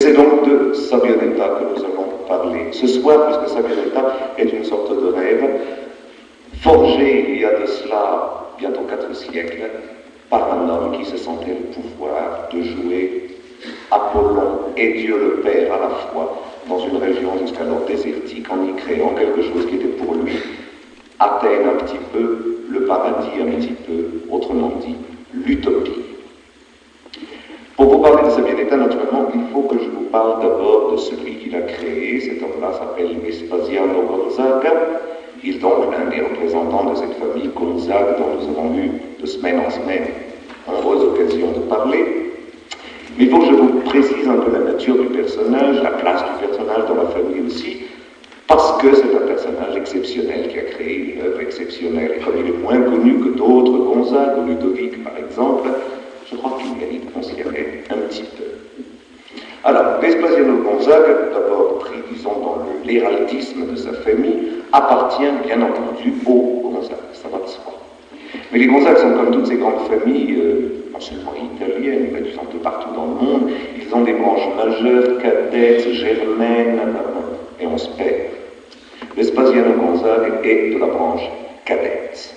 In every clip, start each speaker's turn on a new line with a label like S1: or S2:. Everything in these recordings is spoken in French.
S1: c'est donc de Sabbionetta que nous allons parler ce soir, puisque Sabbionetta est une sorte de rêve, forgé il y a de cela bientôt 4 siècles, par un homme qui se sentait le pouvoir de jouer Apollon et Dieu le Père à la fois, dans une région jusqu'alors désertique, en y créant quelque chose qui était pour lui Athènes un petit peu, le paradis un petit peu, autrement dit, l'utopie. Pour vous parler de Sabbionetta, naturellement, il faut que je vous parle d'abord de celui qui l'a créé. Cet homme-là s'appelle Vespasiano Gonzaga. Il est donc l'un des représentants de cette famille Gonzague dont nous avons eu de semaine en semaine nombreuses occasions de parler. Mais il faut que je vous précise un peu la nature du personnage, la place du personnage dans la famille aussi, parce que c'est un personnage exceptionnel qui a créé une œuvre exceptionnelle. Et comme il est moins connu que d'autres, Gonzague ou Ludovic par exemple, je crois qu'il mérite qu'on s'y arrête un petit peu. Alors, Vespasiano Gonzague, d'abord pris, disons, dans l'héraldisme de sa famille, appartient bien entendu aux Gonzague, ça va de soi. Mais les Gonzague sont comme toutes ces grandes familles, non seulement italiennes, mais un peu partout dans le monde. Ils ont des branches majeures, cadettes, germaines, et on se perd. Vespasiano Gonzague est de la branche cadette.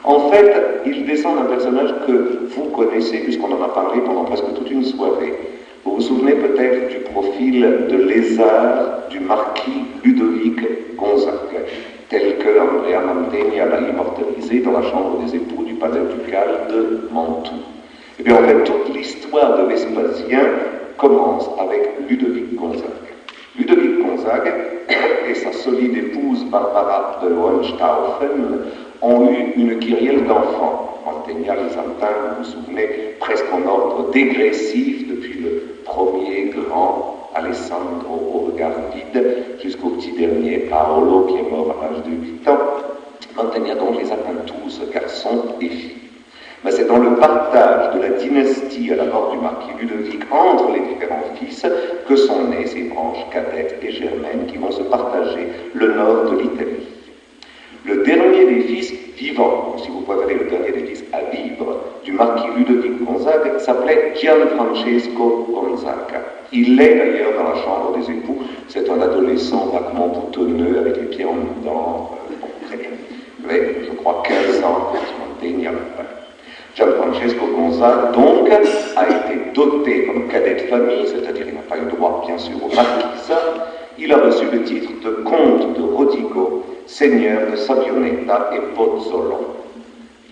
S1: En fait, il descend d'un personnage que vous connaissez, puisqu'on en a parlé pendant presque toute une soirée. Vous vous souvenez peut-être du profil de lézard du marquis Ludovic Gonzague, tel que Andrea Mantegna l'a immortalisé dans la chambre des époux du palais ducal de Mantoue. Eh bien, en fait, toute l'histoire de Vespasien commence avec Ludovic Gonzague. Ludovic Gonzague et sa solide épouse Barbara de Hohenstaufen ont eu une kyrielle d'enfants. Mantegna les atteint, vous vous souvenez, presque en ordre dégressif depuis le premier grand Alessandro au regard vide jusqu'au petit dernier Paolo qui est mort à l'âge de 8 ans. Mantegna donc les atteint tous, garçons et filles. Mais c'est dans le partage de la dynastie à la mort du marquis Ludovic entre les différents fils que sont nées ces branches cadettes et germaines qui vont se partager le nord de l'Italie. Le dernier des fils vivants, si vous préférez le dernier des fils à vivre, du marquis Ludovic Gonzague s'appelait Gianfrancesco Gonzaga. Il est d'ailleurs dans la chambre des époux, c'est un adolescent vaguement boutonneux avec les pieds en dedans, très bien. Mais je crois 15 ans quand Mantegna l'a. Gianfrancesco Gonzague, donc, a été doté comme cadet de famille, c'est-à-dire il n'a pas eu droit, bien sûr, au marquisat. Il a reçu le titre de comte de Rodigo, seigneur de Sabbionetta et Pozzolo.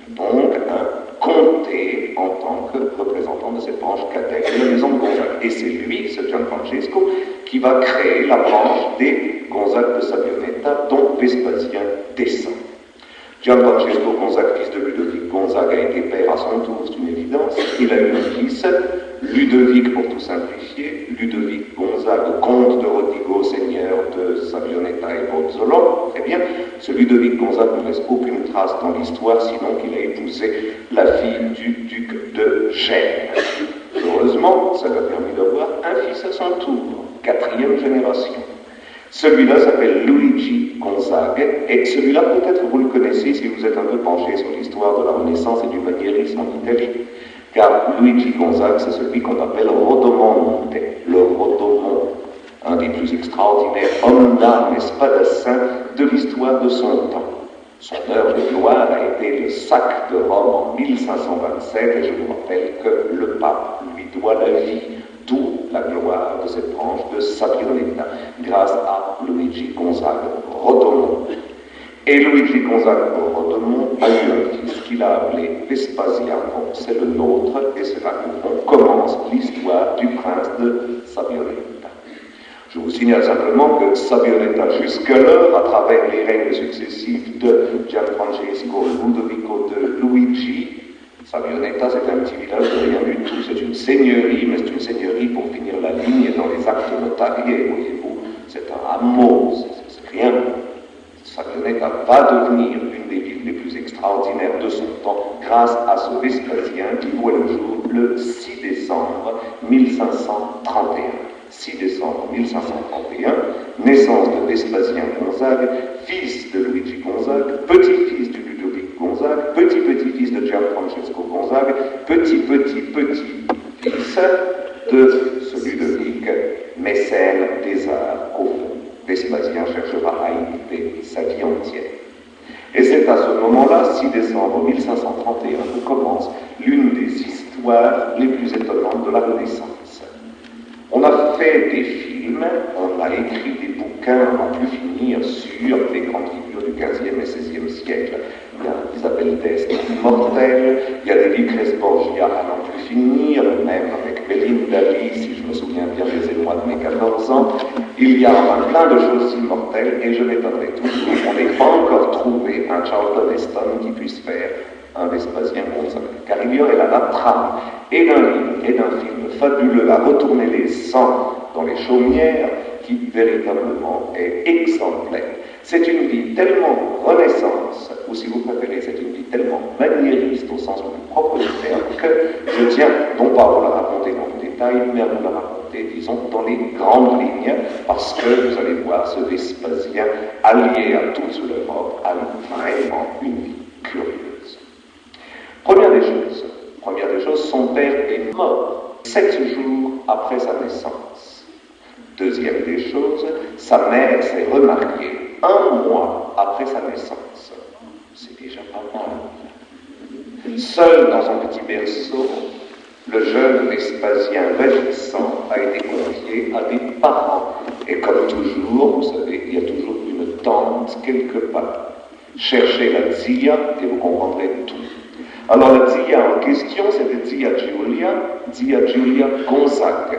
S1: Donc, un comté en tant que représentant de cette branche cadette de la maison de Gonzague. Et c'est lui, ce Gianfrancesco, qui va créer la branche des Gonzague de Sabbionetta, dont Vespasien descend. Gianfrancesco Gonzague, fils de Ludovic Gonzague, a été père à son tour, c'est une évidence. Il a eu un fils, Ludovic pour tout simplifier, Ludovic Gonzague, comte de Rodigo, seigneur de Sabbionetta et Pozzolo. Très bien, ce Ludovic Gonzague ne laisse aucune trace dans l'histoire, sinon qu'il a épousé la fille du duc de Gênes. Heureusement, ça lui a permis d'avoir un fils à son tour, 4e génération. Celui-là s'appelle Luigi Gonzague, et celui-là, peut-être vous le connaissez si vous êtes un peu penché sur l'histoire de la Renaissance et du maniérisme en Italie, car Luigi Gonzague, c'est celui qu'on appelle Rodomonte, le Rodomont, un des plus extraordinaires hommes d'âme et spadassins de l'histoire de son temps. Son œuvre de gloire a été le sac de Rome en 1527, et je vous rappelle que le pape lui doit la vie, d'où la gloire de cette branche de Sabbionetta, grâce à Luigi Gonzague Rodomont. Et Luigi Gonzague Rodomont a eu un fils qu'il a appelé Vespasiano, c'est le nôtre, et c'est là qu'on commence l'histoire du prince de Sabbionetta. Je vous signale simplement que Sabbionetta, jusqu'alors, à travers les règnes successifs de Gianfrancesco, Ludovico de Luigi, Sabbionetta, c'est un petit village de rien du tout. C'est une seigneurie, mais c'est une seigneurie pour finir la ligne dans les actes notariés, voyez-vous. C'est un hameau, c'est rien. Sabbionetta va devenir une des villes les plus extraordinaires de son temps grâce à ce Vespasien qui voit le jour le 6 décembre 1531. 6 décembre 1531, naissance de Vespasien Gonzague, fils de Luigi Gonzague, petit-fils de Ludovic Gonzague, petit-petit-fils de Gianfrancesco Gonzague, petit-petit-petit-fils de ce Ludovic 26 décembre 1531 commence l'une des histoires les plus étonnantes de la Renaissance. On a fait des films, on a écrit des bouquins à n'en plus finir sur les grandes figures du XVe et XVIe siècle. Il y a Isabelle d'Este, Immortelle, il y a des Lucrèce Borgia à n'en plus finir, même avec Belinda Lee, si je me souviens bien des émois de mes 14 ans. Il y a plein de choses immortelles, et je m'étonnerai toujours, on n'ait pas encore trouvé un Charlton Heston qui puisse faire un Vespasien Gonzague. Car il y aurait là la trame, et d'un livre, et d'un film fabuleux à retourner les sangs dans les chaumières, qui véritablement est exemplaire. C'est une vie tellement renaissance, ou si vous préférez, c'est une vie tellement maniériste au sens le plus propre du terme, que je tiens non pas à vous la raconter dans le détail, mais à vous la raconter, disons, dans les grandes lignes, parce que vous allez voir, ce Vespasien, allié à toute l'Europe, a vraiment une vie curieuse. Première des choses, son père est mort 7 jours après sa naissance. Deuxième des choses, sa mère s'est remariée 1 mois après sa naissance. C'est déjà pas mal. Seul dans son petit berceau, le jeune Vespasien vagissant a été confié à des parents. Et comme toujours, vous savez, il y a toujours une tante quelque part. Cherchez la zia et vous comprendrez tout. Alors la zia en question, c'était Zia Giulia Gonzague,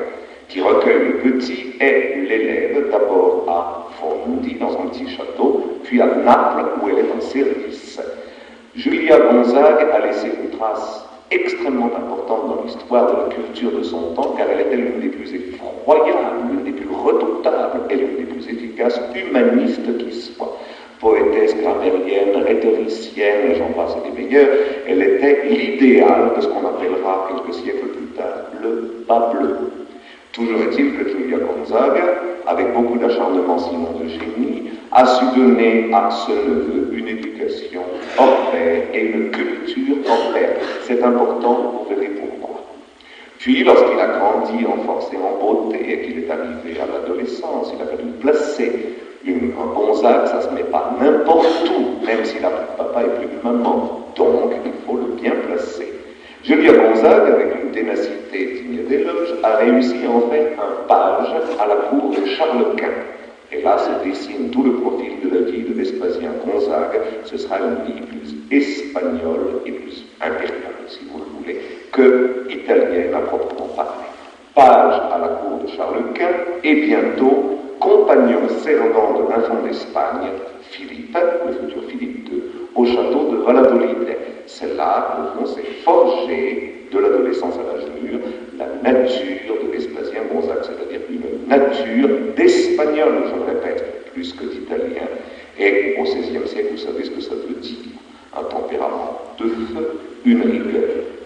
S1: qui recueille le petit et l'élève d'abord à Fondi, dans un petit château, puis à Naples, où elle est en service. Giulia Gonzague a laissé une trace extrêmement importante dans l'histoire de la culture de son temps, car elle était l'une des plus effroyables, l'une des plus redoutables et l'une des plus efficaces humanistes qui soit. Poétesse, grammairienne, rhétoricienne, j'en passe des meilleurs, elle était l'idéal de ce qu'on appellera quelques siècles plus tard le bas bleu. Toujours est-il que Giulia Gonzague, avec beaucoup d'acharnement sinon de génie, a su donner à ce neveu une éducation hors pair et une culture hors pair. C'est important, vous verrez pourquoi. Puis, lorsqu'il a grandi en force et en beauté et qu'il est arrivé à l'adolescence, il a fallu placer un Gonzague, ça ne se met pas n'importe où, même s'il n'a plus de papa et plus de maman. Donc, il faut le bien placer. Giulia Gonzague, avec une ténacité digne d'éloge, a réussi à en faire un page à la cour de Charles Quint. Et là se dessine tout le profil de la vie de Vespasien Gonzague. Ce sera une vie plus espagnole et plus impériale, si vous le voulez, que italienne à proprement parler. Page à la cour de Charles Quint et bientôt compagnon servant de l'infant d'Espagne, Philippe, le futur Philippe II, au château de Valladolid. C'est là, au fond, s'est forgé de l'adolescence à l'âge mûr la nature de Vespasien Gonzague, c'est-à-dire une nature d'espagnol, je le répète, plus que d'italien. Et au XVIe siècle, vous savez ce que ça veut dire. Un tempérament de feu, une rigueur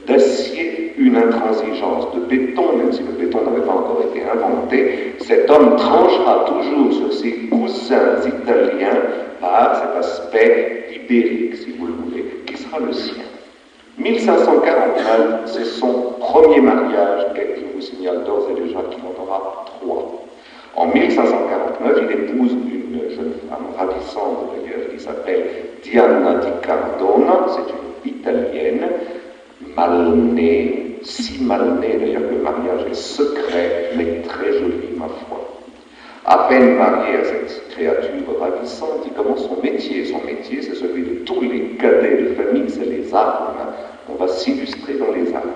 S1: d'acier, une intransigeance de béton, même si le béton n'avait pas encore été inventé. Cet homme tranchera toujours sur ses cousins italiens par cet aspect ibérique, si vous le voulez, qui sera le sien. 1549, c'est son premier mariage, et je vous signale d'ores et déjà qu'il en aura 3. En 1549, il épouse une jeune femme ravissante d'ailleurs, qui s'appelle Diana di Cardona, c'est une italienne, mal née, si mal née d'ailleurs que le mariage est secret, mais très jolie, ma foi. À peine marié à cette créature ravissante, il commence son métier. Son métier, c'est celui de tous les cadets de famille, c'est les armes. On va s'illustrer dans les armes.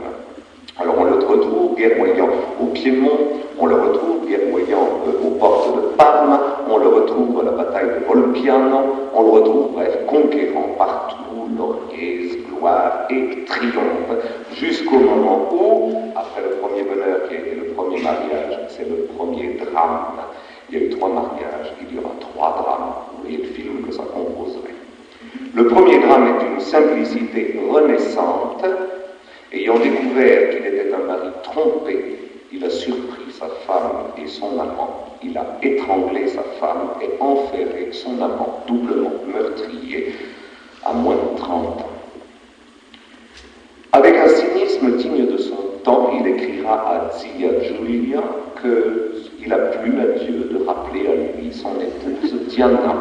S1: Alors on le retrouve guerroyant au Piémont, on le retrouve guerroyant aux portes de Parme, on le retrouve à la bataille de Volpiano, on le retrouve, bref, conquérant partout, lauriers, gloire et triomphe, jusqu'au moment où, après le premier bonheur qui a été le premier mariage, c'est le premier drame. Il y a eu 3 mariages, il y aura 3 drames. Vous voyez le film que ça composerait. Le premier drame est une simplicité renaissante. Ayant découvert qu'il était un mari trompé, il a surpris sa femme et son amant. Il a étranglé sa femme et enferré son amant, doublement meurtrier, à moins de 30 ans. Avec un cynisme digne de son temps, il écrira à Zia Giulia qu'il a plu à Dieu de rappeler à lui son épouse Diana.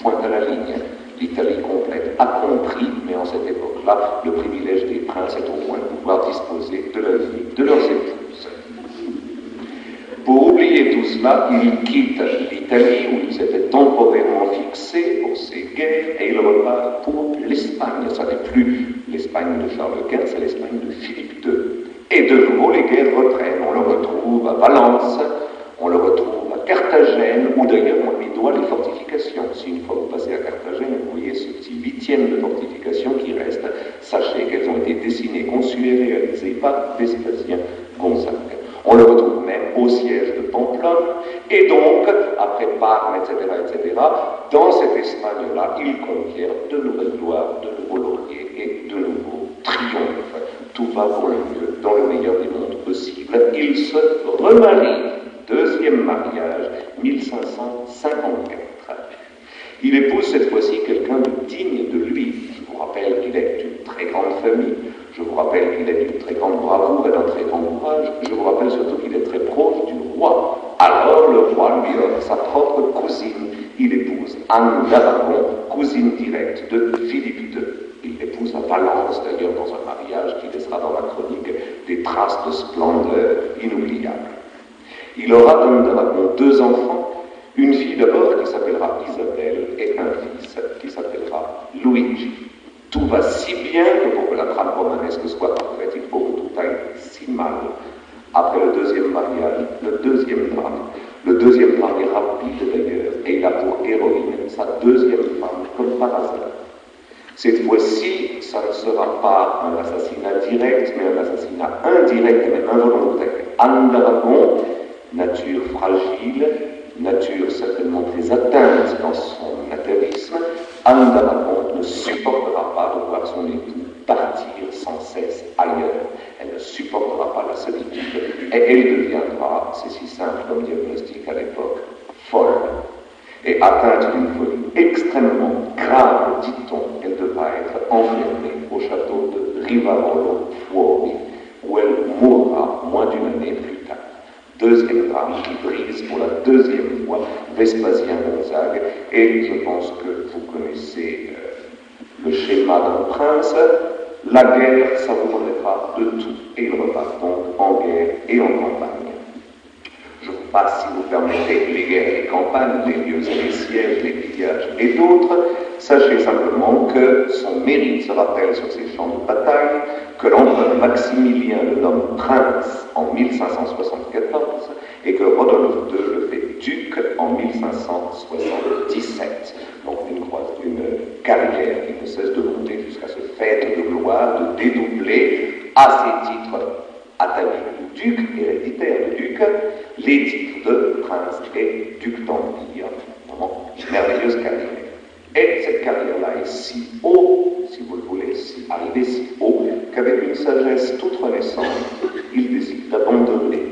S1: Point à la ligne. l'Italie complète a compris, mais en cette époque-là, le privilège des princes est au moins de pouvoir disposer de la vie de leurs épouses. Pour oublier tout cela, il quitte l'Italie, où il s'était temporairement fixé pour ses guerres, et il repart pour l'Espagne. Ça n'est plus l'Espagne de Charles Quint, c'est l'Espagne de Philippe II. Et de nouveau, les guerres reprennent. On le retrouve à Valence, on le retrouve à Carthagène, où d'ailleurs on lui doit les fortifications. Si une fois vous passez à Carthagène, vous voyez ce petit 8e de fortification qui reste, sachez qu'elles ont été dessinées, conçues et réalisées par Vespasien Gonzague. On le retrouve même au siège de Pamplonne, et donc, après Parme, etc., dans cette Espagne-là, il conquiert de nouvelles gloires, de nouveaux lauriers et de nouveaux triomphes. Tout va pour le mieux, dans le meilleur des mondes possibles. Il se remarie, deuxième mariage, 1554. Il épouse cette fois-ci quelqu'un de digne de lui. Je vous rappelle qu'il est d'une très grande famille. Je vous rappelle qu'il est d'une très grande bravoure et d'un très grand courage. Je vous rappelle surtout qu'il est très proche du roi. Alors le roi lui offre sa propre cousine. Il épouse Anne d'Aragon, cousine directe de Philippe II. Il l'épouse à Valence, d'ailleurs, dans un mariage qui laissera dans la chronique des traces de splendeur inoubliables. Il aura d'Anne d'Aragon 2 enfants, une fille d'abord qui s'appellera Isabelle et un fils qui s'appellera Luigi. Tout va si bien que pour que la trame romanesque soit parfaite, il faut que tout aille si mal. Après le deuxième mariage, le deuxième drame est rapide d'ailleurs, et il a pour héroïne sa deuxième femme, comme par hasard. Cette fois-ci, ça ne sera pas un assassinat direct, mais un assassinat indirect et même involontaire. Anne d'Aragon, nature fragile, nature certainement très atteinte dans son atavisme, Anne d'Aragon ne supportera pas de voir son époux partir sans cesse ailleurs. Elle ne supportera pas la solitude et elle deviendra, c'est si simple comme diagnostic à l'époque, folle. Et atteinte d'une folie extrêmement grave, dit-on, elle devra être enfermée au château de Rivarolo Fuori, où elle mourra moins d'une année plus tard. Deuxième drame qui brise pour la deuxième fois Vespasien Gonzague, et je pense que vous connaissez le schéma d'un prince. La guerre, ça vous remettra de tout, et il repart donc en guerre et en campagne. Je vous passe, si vous permettez, les guerres et les campagnes, les lieux et les sièges, les pillages et d'autres. Sachez simplement que son mérite se rappelle sur ces champs de bataille, que l'empereur Maximilien le nomme prince en 1574 et que Rodolphe II le fait duc en 1577. Donc une carrière qui ne cesse de monter jusqu'à ce fait de gloire, de dédoubler à ses titres ataviques de duc, héréditaire de duc, les titres de prince et duc d'Empire. Merveilleuse carrière. Et cette carrière-là est si haut, si vous le voulez, arrivée si haut, qu'avec une sagesse toute renaissante, il décide d'abandonner.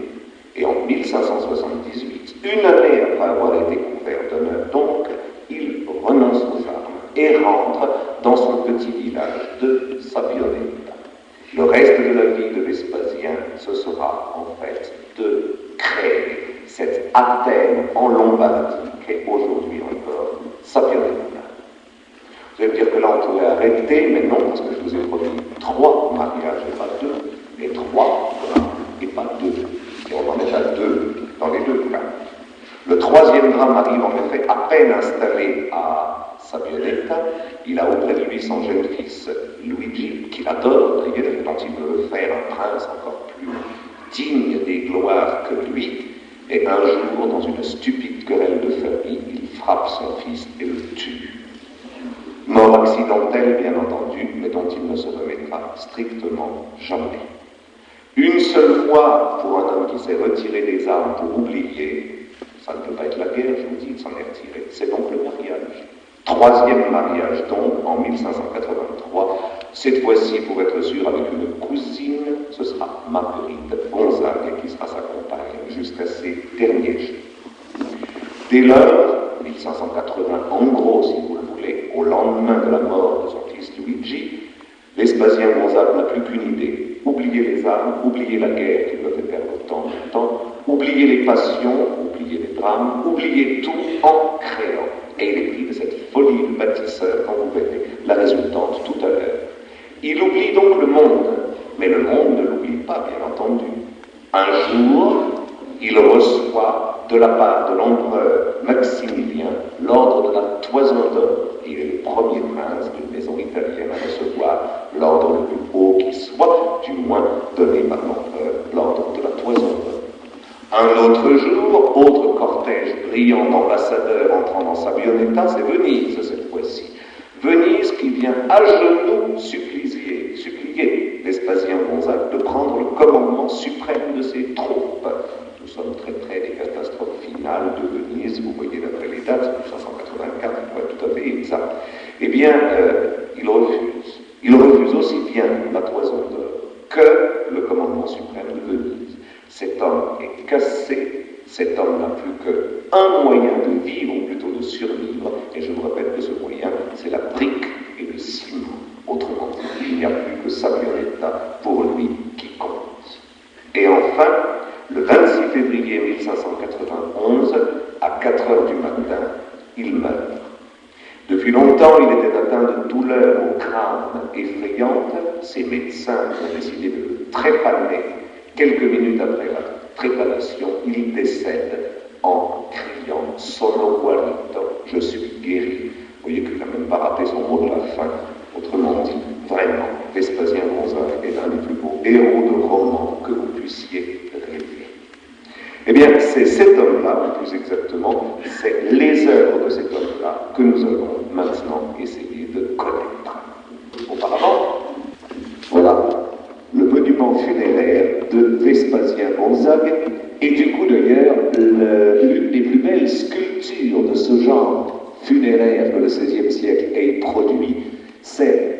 S1: Et en 1578, une année après avoir été couvert d'honneur, donc, il renonce aux armes et rentre dans son petit village de Sabioneta. Le reste de la vie de Vespasien, ce sera en fait de créer cette Athènes en Lombardie qu'est aujourd'hui encore Sabioneta. Vous allez me dire que là on pourrait arrêter, mais non, parce que je vous ai promis 3 mariages et pas 2, et 3 et pas 2. Et on en est à 2 dans les 2 cas. Le 3e drame arrive en effet à peine installé à Sabioneta. Il a auprès de lui son jeune fils Luigi, qu'il adore d'ailleurs, et dont il veut faire un prince encore plus digne des gloires que lui. Et un jour, dans une stupide querelle de famille, il frappe son fils et le tue. Mort accidentelle, bien entendu, mais dont il ne se remettra strictement jamais. Une seule fois, pour un homme qui s'est retiré des armes pour oublier, ça ne peut pas être la guerre, je vous dis, il s'en est retiré, c'est donc le mariage. 3e mariage donc, en 1583, cette fois-ci, pour être sûr, avec une cousine, ce sera Marguerite Gonzague qui sera sa compagne jusqu'à ses derniers jours. Dès lors, 1580, en gros, si vous le voulez, au lendemain de la mort de son fils Luigi, Vespasien Gonzague n'a plus qu'une idée. Oublier les armes, oublier la guerre qui lui a fait perdre tant de temps, oublier les passions, oublier les drames, oublier tout en créant. Et il est pris de cette folie de bâtisseur quand vous verrez la résultante tout à l'heure. Il oublie donc le monde, mais le monde ne l'oublie pas, bien entendu. Un jour, il reçoit de la part de l'empereur Maximilien l'ordre de la Toison d'Or. Il est le premier prince d'une maison italienne à recevoir l'ordre le plus haut qui soit, du moins donné par l'empereur, l'ordre de la Toison d'Or. Un autre jour, autre cortège brillant d'ambassadeurs entrant dans Sabioneta, c'est Venise cette fois-ci. Venise qui vient à genoux supplier Vespasien Gonzague de prendre le commandement suprême de ses troupes. Nous sommes très près des catastrophes finales de Venise, vous voyez d'après les dates, 1584, pour être tout à fait exact. Eh bien, il refuse. Il refuse aussi bien la Toison d'Or que le commandement suprême de Venise. Cet homme est cassé, cet homme n'a plus qu'un moyen de vivre, ou plutôt de survivre, et je vous répète que ce moyen, c'est la brique et le ciment. Autrement dit, il n'y a plus que Sabioneta pour lui qui compte. Et enfin, le 26 février 1591, à 4 heures du matin, il meurt. Depuis longtemps, il était atteint de douleurs au crâne effrayantes. Ses médecins ont décidé de le trépaner. Quelques minutes après la trépanation, il décède en criant « Sono guarito », je suis guéri. Vous voyez qu'il n'a même pas raté son mot de la fin. Autrement dit, vraiment, Vespasien Gonzague est l'un des plus beaux héros de roman que vous puissiez rêver. Eh bien, c'est cet homme-là, ou plus exactement, c'est les œuvres de cet homme-là que nous allons maintenant essayer de connaître. Auparavant, voilà le monument funéraire de Vespasien Gonzague, et du coup d'ailleurs, l'une des plus belles sculptures de ce genre funéraire que le XVIe siècle ait produit, c'est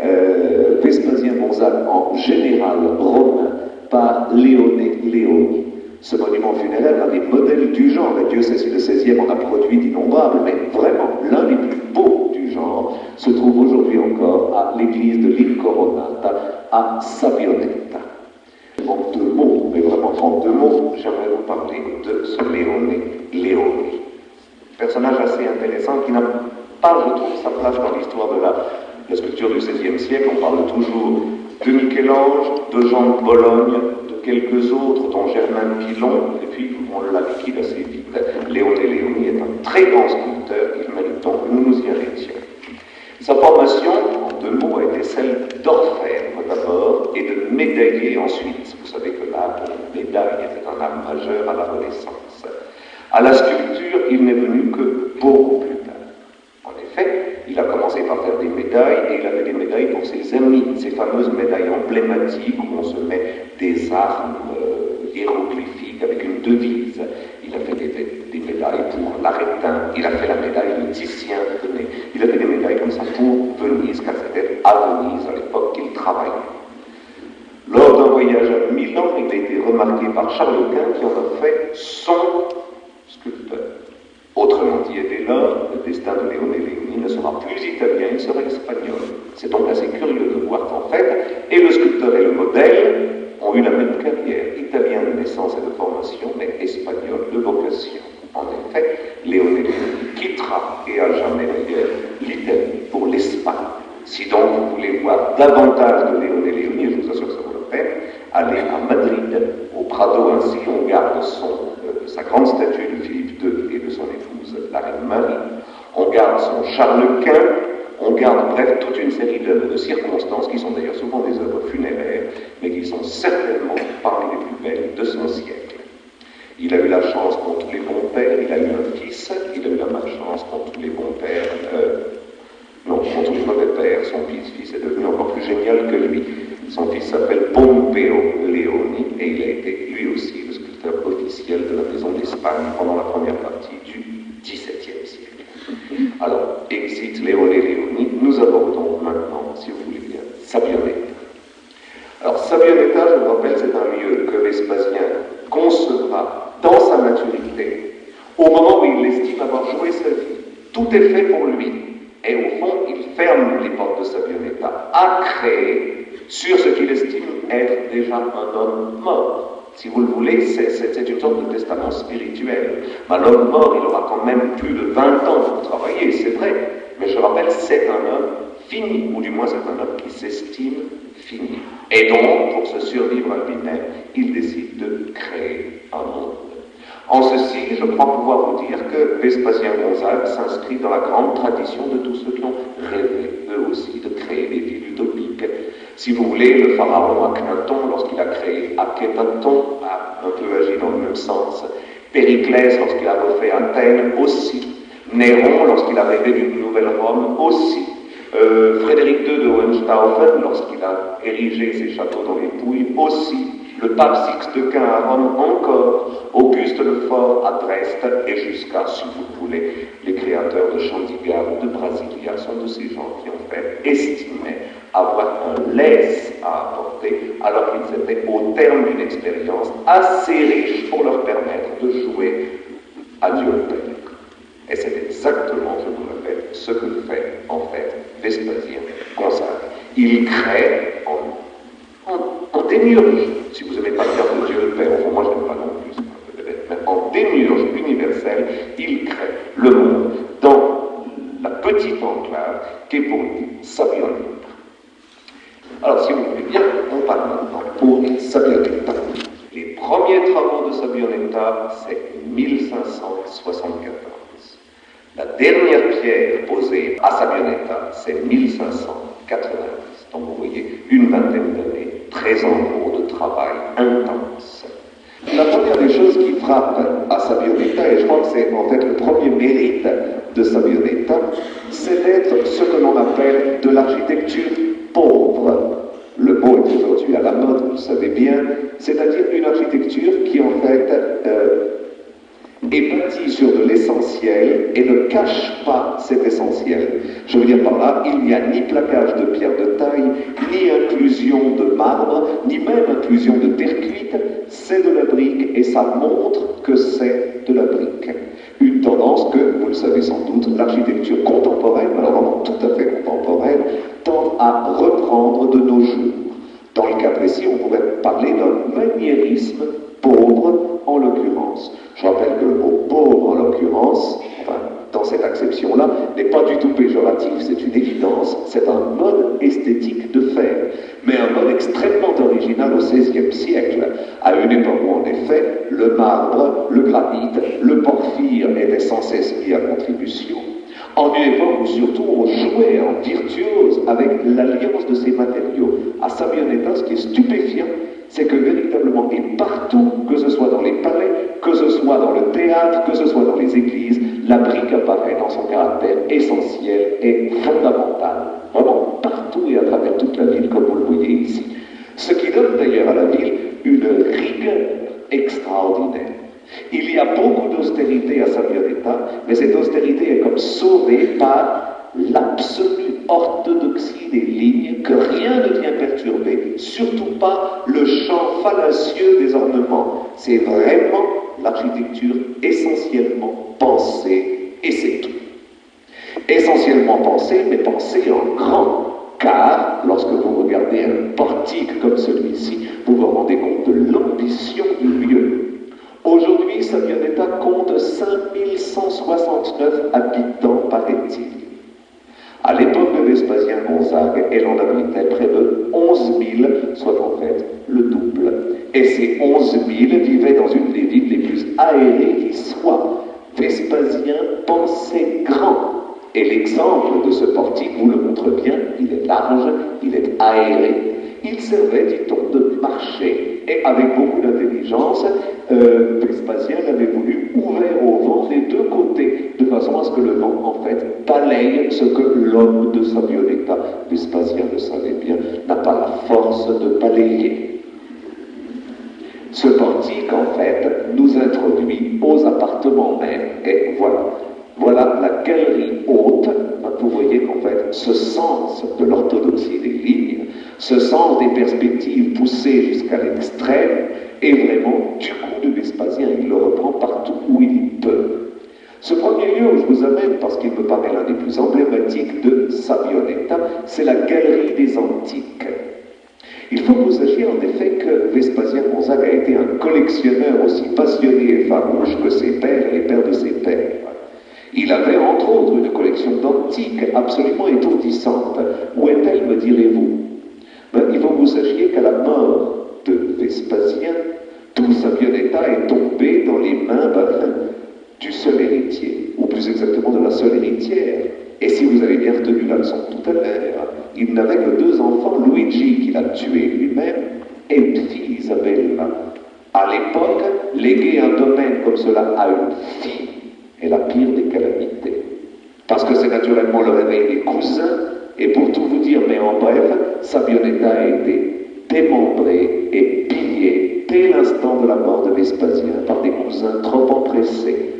S1: Vespasien Gonzague en général romain par Leone Leoni. Ce monument funéraire a des modèles du genre, et Dieu sait si le XVIe en a produit d'innombrables, mais vraiment l'un des plus beaux du genre se trouve aujourd'hui encore à l'église de l'Incoronata à Sabioneta. En deux mots, mais vraiment en deux mots, j'aimerais vous parler de ce Leone Leoni. Personnage assez intéressant qui n'a pas, je trouve, sa place dans l'histoire de la sculpture du XVIe siècle. On parle toujours de Michel-Ange, de Jean de Bologne, de quelques autres, dont Germain Pilon, et puis on la liquide assez vite. Leone Leoni est un très grand sculpteur, il mérite donc que nous nous y arrêtions. Sa formation, en deux mots, a été celle d'orfèvre d'abord et de médaillé ensuite. Vous savez que l'art de la médaille était un art majeur à la Renaissance. À la sculpture, il n'est venu que beaucoup plus tard. En effet, il a commencé par faire des médailles, et il a fait des médailles pour ses amis, ces fameuses médailles emblématiques où on se met des armes hiéroglyphiques avec une devise. Il a fait des médailles pour l'Arétin, il a fait la médaille de Titien, il a fait des médailles comme ça pour Venise, car c'était à Venise à l'époque qu'il travaillait. Lors d'un voyage à Milan, il a été remarqué par Charles Quint qui en a fait son sculpteur. Autrement dit, et dès lors, le destin de Leone Leoni ne sera plus italien, il sera espagnol. C'est donc assez curieux de voir qu'en fait, et le sculpteur et le modèle ont eu la même carrière, italien de naissance et de formation, mais espagnol de vocation. En effet, Leone Leoni quittera, et à jamais d'ailleurs, l'Italie pour l'Espagne. Si donc vous voulez voir davantage de Leone Leoni, et je vous assure que ça vaut la peine, allez à Madrid, au Prado ainsi, on garde sa grande statue de Philippe II et de son épouse, la reine Marie, on garde son Charles Quint, on garde bref toute une série d'œuvres de circonstances qui sont d'ailleurs souvent des œuvres funéraires, mais qui sont certainement parmi les plus belles de son siècle. Il a eu la chance pour tous les bons pères, il a eu un fils, il a eu la malchance pour tous les bons pères, non, pour tous les mauvais pères, son fils est devenu encore plus génial que lui. Son fils s'appelle Pompeo Leoni et il a été lui aussi le sculpteur officiel de la maison d'Espagne pendant la première partie du XVIIe siècle. Alors, exit Leone Leoni, nous abordons maintenant, si vous voulez bien, Sabioneta. Alors, Sabioneta, je vous rappelle, c'est un lieu que Vespasien concevra dans sa maturité, au moment où il estime avoir joué sa vie. Tout est fait pour lui. Et au fond, il ferme les portes de Sabioneta à créer sur ce qu'il estime être déjà un homme mort. Si vous le voulez, c'est une sorte de testament spirituel. Mais l'homme mort, il aura quand même plus de 20 ans pour travailler, c'est vrai, Mais je rappelle, c'est un homme fini, ou du moins c'est un homme qui s'estime fini. Et donc, pour se survivre à lui-même, il décide de créer un monde. En ceci, je crois pouvoir vous dire que Vespasien Gonzague s'inscrit dans la grande tradition de tous ceux qui ont rêvé, eux aussi, de créer des villes utopiques. Si vous voulez, le pharaon Akhenaton, lorsqu'il a créé Akhénaton, a un peu agi dans le même sens. Périclès, lorsqu'il a refait Athènes, aussi. Néron, lorsqu'il a rêvé d'une nouvelle Rome, aussi. Frédéric II de Hohenstaufen, lorsqu'il a érigé ses châteaux dans les Pouilles, aussi. Le pape Sixte Quint à Rome, encore. Auguste Lefort à Dresde, et jusqu'à, si vous voulez, les créateurs de Chandigarh ou de Brasilia sont de ces gens qui ont fait estimer avoir un laisse à apporter, alors qu'ils étaient au terme d'une expérience assez riche pour leur permettre de jouer à Dieu le Père. Et c'est exactement, je vous répète, ce que fait en fait Vespasien Gonzague. Il crée en démiurge, si vous n'aimez pas le terme de Dieu le Père, au fond, moi je n'aime pas non plus, mais en démiurge universel, il crée le monde dans la petite enclave qu'est pour lui Sabioneta. Alors, si vous voulez bien, on parle maintenant pour Sabioneta. Les premiers travaux de Sabioneta, c'est 1574. La dernière pierre posée à Sabioneta, c'est 1590. Donc vous voyez, une vingtaine d'années, très en cours de travail intense. La première des choses qui frappe à Sabioneta, et je crois que c'est en fait le premier mérite de Sabioneta, c'est d'être ce que l'on appelle de l'architecture pauvre. Le mot est aujourd'hui à la mode, vous le savez bien, c'est-à-dire une architecture qui en fait est bâtie sur de l'essentiel et ne cache pas cet essentiel. Je veux dire par là, il n'y a ni plaquage de pierre de taille, ni inclusion de marbre, ni même inclusion de terre cuite, c'est de la brique et ça montre que c'est de la brique. Une tendance que, vous le savez sans doute, l'architecture contemporaine, alors vraiment tout à fait contemporaine, tend à reprendre de nos jours. Dans le cas précis, on pourrait parler d'un maniérisme pauvre en l'occurrence. Je rappelle que le mot pauvre en l'occurrence, enfin, dans cette acception-là, n'est pas du tout péjoratif, c'est une évidence, c'est un mode esthétique de faire, mais un mode extrêmement original au XVIe siècle, à une époque où en effet, le marbre, le granit, le porphyre étaient sans cesse mis à contribution, en une époque où surtout on jouait en virtuose avec l'alliance de ces matériaux. À Sabioneta, ce qui est stupéfiant, c'est que véritablement, et partout, que ce soit dans les palais, que ce soit dans le théâtre, que ce soit dans les églises, la brique apparaît dans son caractère essentiel et fondamental. Vraiment partout et à travers toute la ville, comme vous le voyez ici. Ce qui donne d'ailleurs à la ville une rigueur extraordinaire. Il y a beaucoup d'austérité à Sabioneta, mais cette austérité est comme sauvée par l'absolue orthodoxie des lignes, que rien ne vient perturber, surtout pas le champ fallacieux des ornements. C'est vraiment l'architecture essentiellement pensée, et c'est tout. Essentiellement pensée, mais pensée en grand, car lorsque vous regardez un portique comme celui-ci, vous vous rendez compte de l'ambition du lieu. Aujourd'hui, Sabioneta compte 5169 habitants, paraît-il. À l'époque de Vespasien Gonzague, elle en abritait près de 11 000, soit en fait le double. Et ces 11 000 vivaient dans une des villes les plus aérées qui soit. Vespasien pensait grand. Et l'exemple de ce portique vous le montre bien, il est large, il est aéré. Il servait, dit-on, de marché. Et avec beaucoup d'intelligence, Vespasien l'avait voulu ouvert au vent des deux côtés, de façon à ce que le vent, en fait, balaye ce que l'homme de Sabioneta, Vespasien le savait bien, n'a pas la force de balayer. Ce portique, en fait, nous introduit aux appartements mêmes. Et voilà la galerie haute. Vous voyez qu'en fait, ce sens de l'orthodoxie des lignes, ce sens des perspectives poussées jusqu'à l'extrême, est vraiment du coup de Vespasien. Il le reprend partout où il peut. Ce premier lieu où je vous amène, parce qu'il me paraît l'un des plus emblématiques de Sabioneta, c'est la galerie des Antiques. Il faut que vous sachiez en effet que Vespasien Gonzague a été un collectionneur aussi passionné et farouche que ses pères et les pères de ses pères. Il avait entre autres une collection d'antiques absolument étourdissante. Où est-elle, me direz-vous? Ben, il faut que vous sachiez qu'à la mort de Vespasien, tout Sabbioneta est tombé dans les mains du seul héritier, ou plus exactement de la seule héritière. Et si vous avez bien retenu la leçon tout à l'heure, il n'avait que 2 enfants, Luigi qu'il a tué lui-même, et une fille, Isabella. À l'époque, léguer un domaine comme cela à une fille est la pire des calamités. Parce que c'est naturellement le réveil des cousins, et pour tout vous dire, mais en bref, Sabbioneta a été démembré et pillé dès l'instant de la mort de Vespasien par des cousins trop empressés.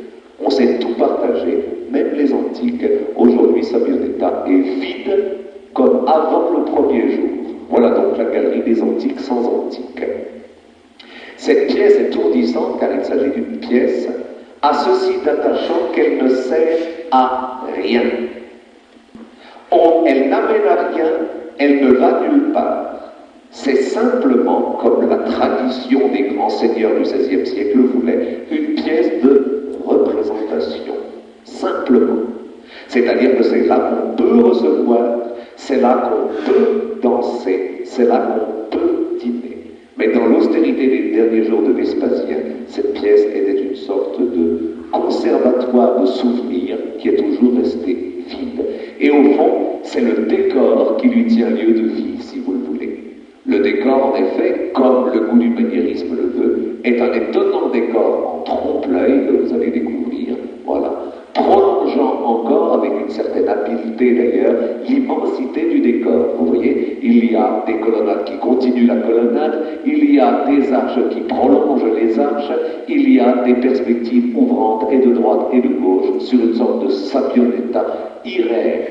S1: On s'est tout partagé, même les antiques. Aujourd'hui, Sabbioneta est vide comme avant le premier jour. Voilà donc la galerie des antiques sans antiques. Cette pièce étourdissante, car il s'agit d'une pièce, a ceci d'attachant qu'elle ne sert à rien. Elle n'amène à rien, elle ne va nulle part. C'est simplement, comme la tradition des grands seigneurs du XVIe siècle voulait, une pièce de représentation. Simplement. C'est-à-dire que c'est là qu'on peut recevoir, c'est là qu'on peut danser, c'est là qu'on peut dîner. Mais dans l'austérité des derniers jours de Vespasien, cette pièce était une sorte de conservatoire de souvenirs qui est toujours resté vide. Et au fond, c'est le décor qui lui tient lieu de vie, si vous le voulez. Le décor, en effet, comme le goût du maniérisme le veut, est un étonnant décor en trompe-l'œil que vous allez découvrir, voilà, prolongeant encore, avec une certaine habileté d'ailleurs, l'immensité du décor. Vous voyez, il y a des colonnades qui continuent la colonnade, il y a des arches qui prolongent les arches, il y a des perspectives ouvrantes et de droite et de gauche sur une sorte de Sabbioneta irréel.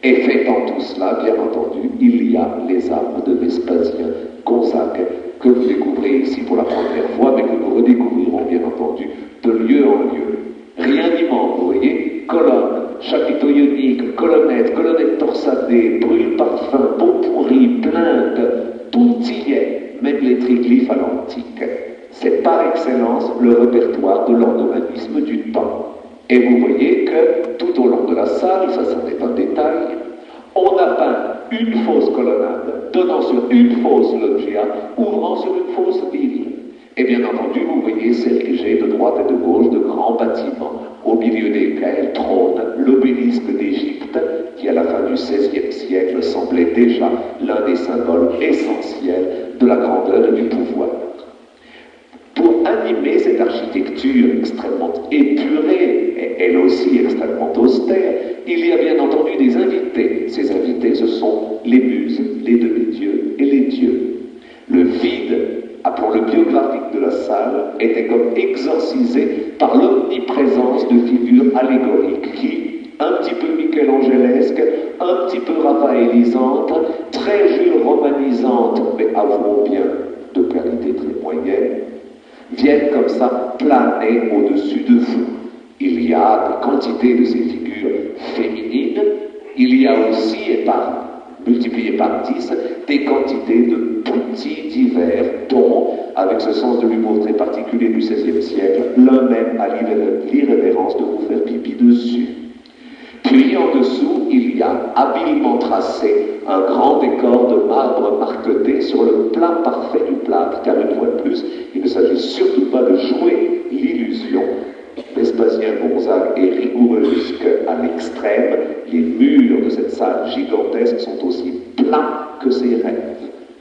S1: Et fait en tout cela, bien entendu, il y a les armes de Vespasien, Gonzague, que vous découvrez ici pour la première fois, mais que nous redécouvrirons, bien entendu, de lieu en lieu. Rien n'y manque, vous voyez, colonnes, chapiteaux ioniques, colonnettes torsadées, brûle-parfum, pot pourri, plainte, tout y est, même les triglyphes à l'antique. C'est par excellence le répertoire de l'ornementisme du temps. Et vous voyez que tout au long de la salle, ça c'est un détail, on a peint une fausse colonnade donnant sur une fausse loggia, ouvrant sur une fausse ville. Et bien entendu, vous voyez s'ériger de droite et de gauche de grands bâtiments, au milieu desquels trône l'obélisque d'Égypte, qui à la fin du XVIe siècle semblait déjà l'un des symboles essentiels de la grandeur et du pouvoir. Pour animer cette architecture extrêmement épurée, et elle aussi extrêmement austère, il y a bien entendu des invités. Ces invités, ce sont les muses, les demi-dieux et les dieux. Le vide, appelons-le biographique de la salle, était comme exorcisé par l'omniprésence de figures allégoriques qui, un petit peu michel-angélesques, un petit peu raphaélisantes, très Jules romanisantes, mais avouons bien de qualité très moyenne, viennent comme ça planer au-dessus de vous. Il y a des quantités de ces figures féminines, il y a aussi, multiplié par 10, des quantités de petits divers dont, avec ce sens de l'humour très particulier du XVIe siècle, l'un même a l'irrévérence de vous faire pipi dessus. Puis en dessous, il y a habilement tracé un grand décor de marbre marqueté sur le plat parfait du plâtre, car une fois de plus, il ne s'agit surtout pas de jouer l'illusion. Vespasien Gonzague est rigoureux jusqu'à l'extrême. Les murs de cette salle gigantesque sont aussi plats que ses rêves.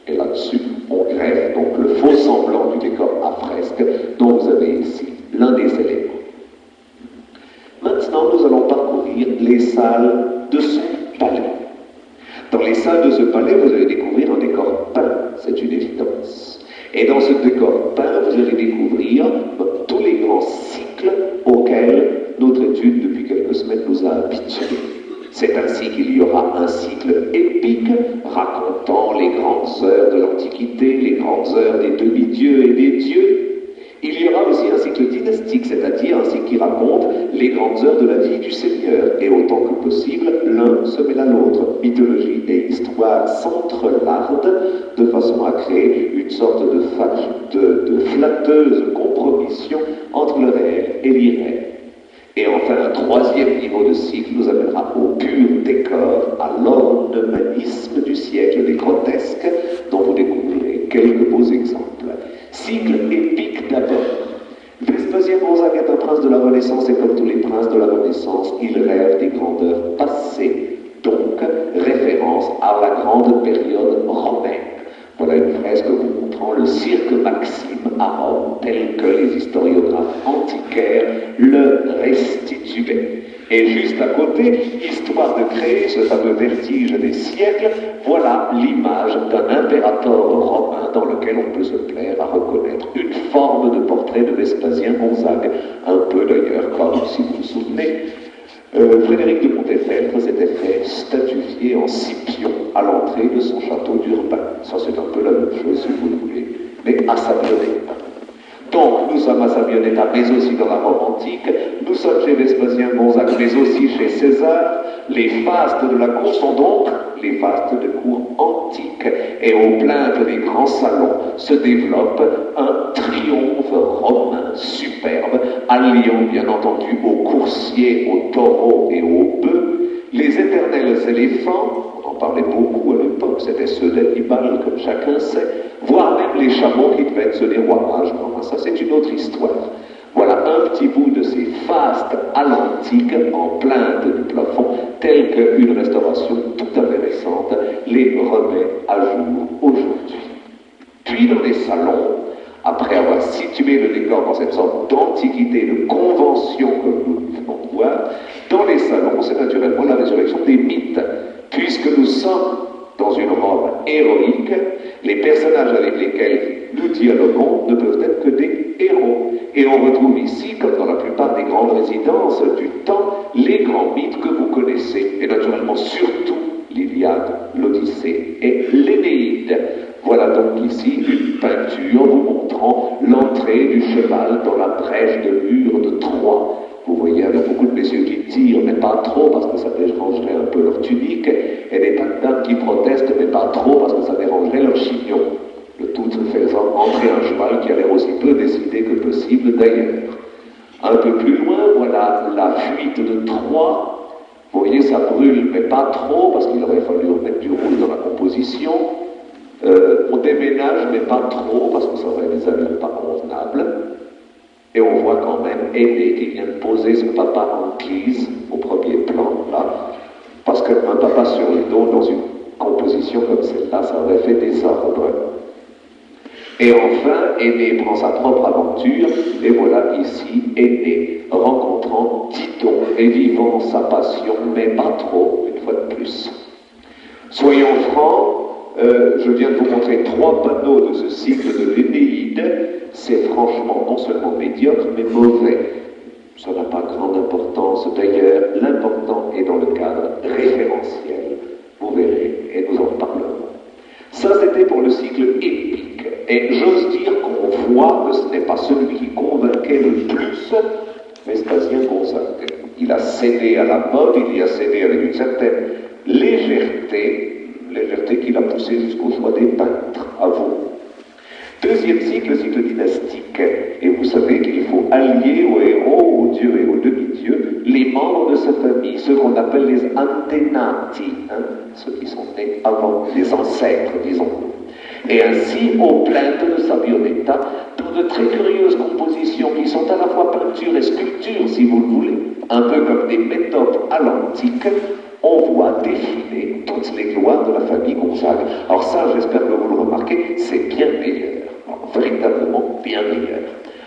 S1: Et là-dessus, on greffe donc le faux semblant du décor à fresque dont vous avez ici l'un des éléments. Maintenant, nous allons parcourir les salles de ce palais. Dans les salles de ce palais, vous allez découvrir un décor peint, c'est une évidence. Et dans ce décor peint, vous allez découvrir tous les grands cycles auxquels notre étude depuis quelques semaines nous a habitués. C'est ainsi qu'il y aura un cycle épique racontant les grandes heures de l'Antiquité, les grandes heures des demi-dieux et des dieux. Il y aura aussi un cycle dynastique, c'est-à-dire un cycle qui raconte les grandes heures de la vie du Seigneur. Et autant que possible, l'un se mêle à l'autre. Mythologie et histoire s'entrelardent de façon à créer une sorte de flatteuse compromission entre le réel et l'irréel. Et enfin, un troisième niveau de cycle nous amènera au pur décor, à l'ornementisme du siècle des grotesques, dont vous découvrirez quelques beaux exemples. Cycle épique d'abord. Vespasien-Gonzague est un prince de la Renaissance et comme tous les princes de la Renaissance, il rêve des grandeurs passées, donc référence à la grande période romaine. Voilà une fresque vous montrant le cirque Maxime à Rome, tel que les historiographes antiquaires le restituaient. Et juste à côté, histoire de créer ce fameux vertige des siècles, voilà l'image d'un impérator romain dans lequel on peut se plaire à reconnaître une forme de portrait de Vespasien-Gonzague, un peu d'ailleurs comme, si vous vous souvenez, Frédéric de Montefaltre s'était fait statuier en Scipion à l'entrée de son château d'Urbain. Ça, c'est un peu la même chose, si vous le voulez, mais à Sabionetta. Donc, nous sommes à Sabionetta, mais aussi dans la Rome antique. Nous sommes chez Vespasien-Gonzague, mais aussi chez César. Les fastes de la cour sont donc les fastes de cour antique. Et au plein des grands salons se développe un triomphe romain superbe, alliant bien entendu aux coursiers, aux taureaux et aux bœufs, les éternels éléphants, on en parlait beaucoup à l'époque, c'était ceux d'Hannibal, comme chacun sait, voire même les chameaux qui devaient être ceux des rois mages. Enfin, ça c'est une autre histoire. Voilà un petit bout de ces fastes à l'antique, en plainte du plafond, telle qu'une restauration tout à fait récente les remet à jour aujourd'hui. Puis dans les salons, après avoir situé le décor dans cette sorte d'antiquité, de convention que nous venons de voir, dans les salons, c'est naturellement la résurrection des mythes, puisque nous sommes dans une Rome héroïque, les personnages avec lesquels nous dialoguons ne peuvent être que des héros. Et on retrouve ici, comme dans la plupart des grandes résidences du temps, les grands mythes que vous connaissez, et naturellement surtout l'Iliade, l'Odyssée et l'Énéide. Voilà donc ici une peinture vous montrant l'entrée du cheval dans la brèche de mur de Troie. Vous voyez avec beaucoup de messieurs qui tirent, mais pas trop parce que ça dérangerait un peu leur tunique, et des tas de dames qui protestent, mais pas trop parce que ça dérangerait leur chignon. Le tout faisant entrer un cheval qui a l'air aussi peu décidé que possible d'ailleurs. Un peu plus loin, voilà la fuite de Troie. Vous voyez, ça brûle, mais pas trop parce qu'il aurait fallu remettre du rouge dans la composition. On déménage, mais pas trop, parce que ça aurait des allures pas convenables. Et on voit quand même Aîné qui vient de poser son papa en guise au premier plan, là, parce qu'un papa sur le dos, dans une composition comme celle-là, ça aurait fait désordre. Et enfin, Aîné prend sa propre aventure, et voilà ici Aîné rencontrant Titon et vivant sa passion, mais pas trop, une fois de plus. Soyons francs, je viens de vous montrer 3 panneaux de ce cycle de l'Énéide. C'est franchement non seulement médiocre, mais mauvais. Ça n'a pas grande importance. D'ailleurs, l'important est dans le cadre référentiel. Vous verrez, et nous en parlerons. Ça, c'était pour le cycle épique. Et j'ose dire qu'on voit que ce n'est pas celui qui convainquait le plus Vespasien-Gonzague. Il a cédé à la mode, il y a cédé avec une certaine légèreté qu'il a poussée jusqu'au choix des peintres, à vous. Deuxième cycle, le cycle dynastique. Et vous savez qu'il faut allier aux héros, aux dieux et aux demi-dieux, les membres de sa famille, ceux qu'on appelle les antenati, ceux qui sont nés avant, les ancêtres, disons-nous. Et ainsi, aux plaintes de Sabionetta, dans de très curieuses compositions qui sont à la fois peinture et sculpture, si vous le voulez, un peu comme des méthodes à l'antique, on voit défiler toutes les gloires de la famille Gonzague. Alors ça, j'espère que vous le remarquez, c'est bien meilleur. Alors, véritablement bien meilleur.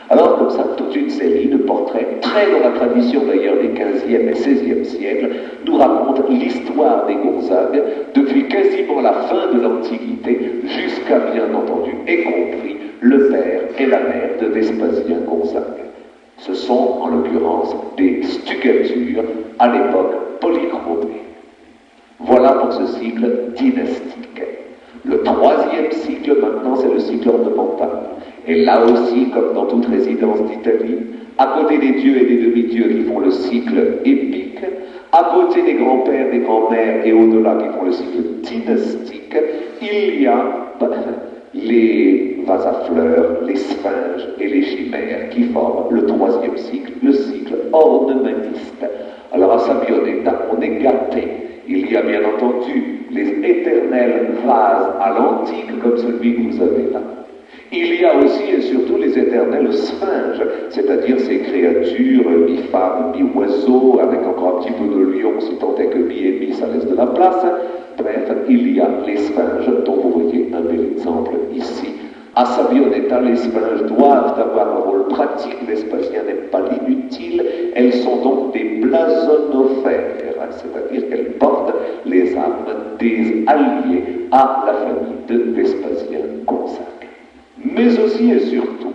S1: Alors, comme ça, toute une série de portraits, très dans la tradition d'ailleurs des 15e et 16e siècles, nous raconte l'histoire des Gonzague depuis quasiment la fin de l'Antiquité jusqu'à, bien entendu, et compris, le père et la mère de Vespasien Gonzague. Ce sont, en l'occurrence, des stucatures à l'époque polychromée. Voilà pour ce cycle dynastique. Le troisième cycle, maintenant, c'est le cycle ornemental. Et là aussi, comme dans toute résidence d'Italie, à côté des dieux et des demi-dieux qui font le cycle épique, à côté des grands-pères, des grands-mères et au-delà qui font le cycle dynastique, il y a les vases à fleurs, les sphinges et les chimères qui forment le troisième cycle, le cycle ornementiste. Alors à Sabioneta, on est gâté. Il y a bien entendu les éternels vases à l'antique comme celui que vous avez là. Il y a aussi et surtout les éternels sphinges, c'est-à-dire ces créatures mi-femmes, mi-oiseaux, avec encore un petit peu de lion, si tant est que mi et mi, ça laisse de la place. Bref, il y a les sphinges, dont vous voyez un bel exemple ici. À Sabioneta, les sphinges doivent avoir un rôle pratique, Vespasien n'aime pas l'inutile, elles sont donc des blasonophères, c'est-à-dire qu'elles portent les armes des alliés à la famille de Vespasien Gonzague. Mais aussi et surtout,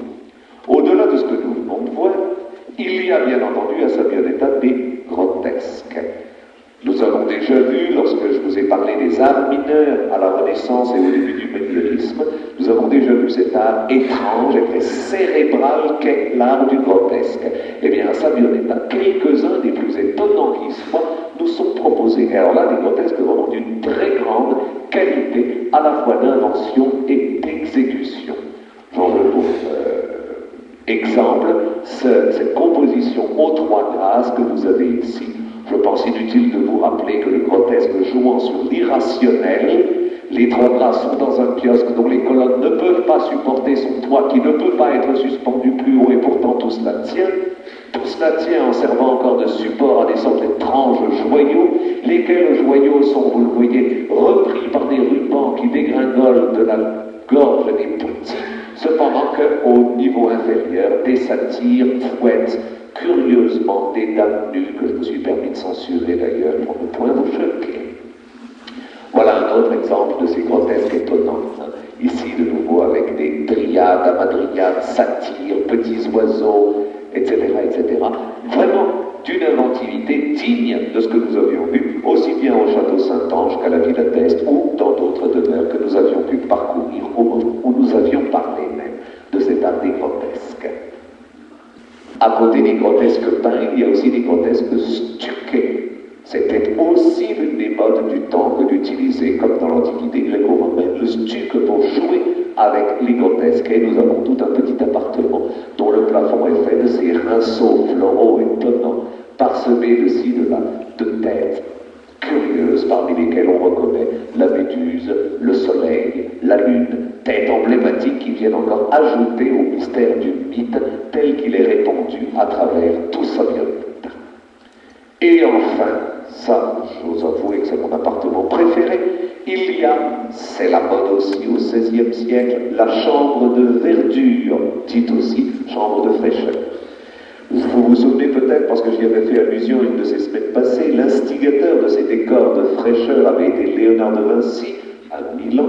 S1: au-delà de ce que nous venons de voir, il y a bien entendu à Sabioneta des grotesques. Nous avons déjà vu, lorsque je vous ai parlé des arts mineurs à la Renaissance et au début du médiévisme, nous avons déjà vu cet art étrange et très cérébral qu'est l'art du grotesque. Eh bien, à Sabioneta, quelques-uns des plus étonnants qui soient nous sont proposés. Et alors là, des grotesques vraiment d'une très grande qualité, à la fois d'invention et d'exécution. J'en veux pour exemple cette composition aux trois grâces que vous avez ici. Je pense inutile de vous rappeler que le grotesque jouant sur l'irrationnel, les trois grâces sont dans un kiosque dont les colonnes ne peuvent pas supporter son poids, qui ne peut pas être suspendu plus haut, et pourtant tout cela tient. Tout cela tient en servant encore de support à des sortes d'étranges joyaux, lesquels joyaux sont, vous le voyez, repris par des rubans qui dégringolent de la gorge des petits, cependant qu'au niveau inférieur, des satyres fouettent curieusement des dames nues, que je me suis permis de censurer d'ailleurs pour ne point vous choquer. Voilà un autre exemple de ces grotesques étonnants. Ici, de nouveau, avec des dryades, amadryades, satyres, petits oiseaux, etc., etc. Vraiment d'une inventivité digne de ce que nous avions vu, aussi bien au château Saint-Ange qu'à la Villa d'Est ou dans d'autres demeures que nous avions pu parcourir au moment où nous avions parlé même de cet art des grotesques. À côté des grotesques peints, il y a aussi des grotesques stuqués. C'était aussi l'une des modes du temps que d'utiliser, comme dans l'Antiquité gréco-romaine, le stuc pour jouer avec les grotesques. Et nous avons tout un petit appartement dont le plafond est fait de ces rinceaux floraux étonnants, parsemés de ci, de là, de têtes curieuses, parmi lesquelles on reconnaît la méduse, le soleil, la lune, têtes emblématiques qui viennent encore ajouter au mystère du mythe tel qu'il est répandu à travers tout Sabioneta. Et enfin, ça, j'ose avouer que c'est mon appartement préféré, il y a, c'est la mode aussi au XVIe siècle, la chambre de verdure, dite aussi chambre de fraîcheur. Vous vous souvenez peut-être, parce que j'y avais fait allusion une de ces semaines passées, l'instigateur de ces décors de fraîcheur avait été Léonard de Vinci, à Milan,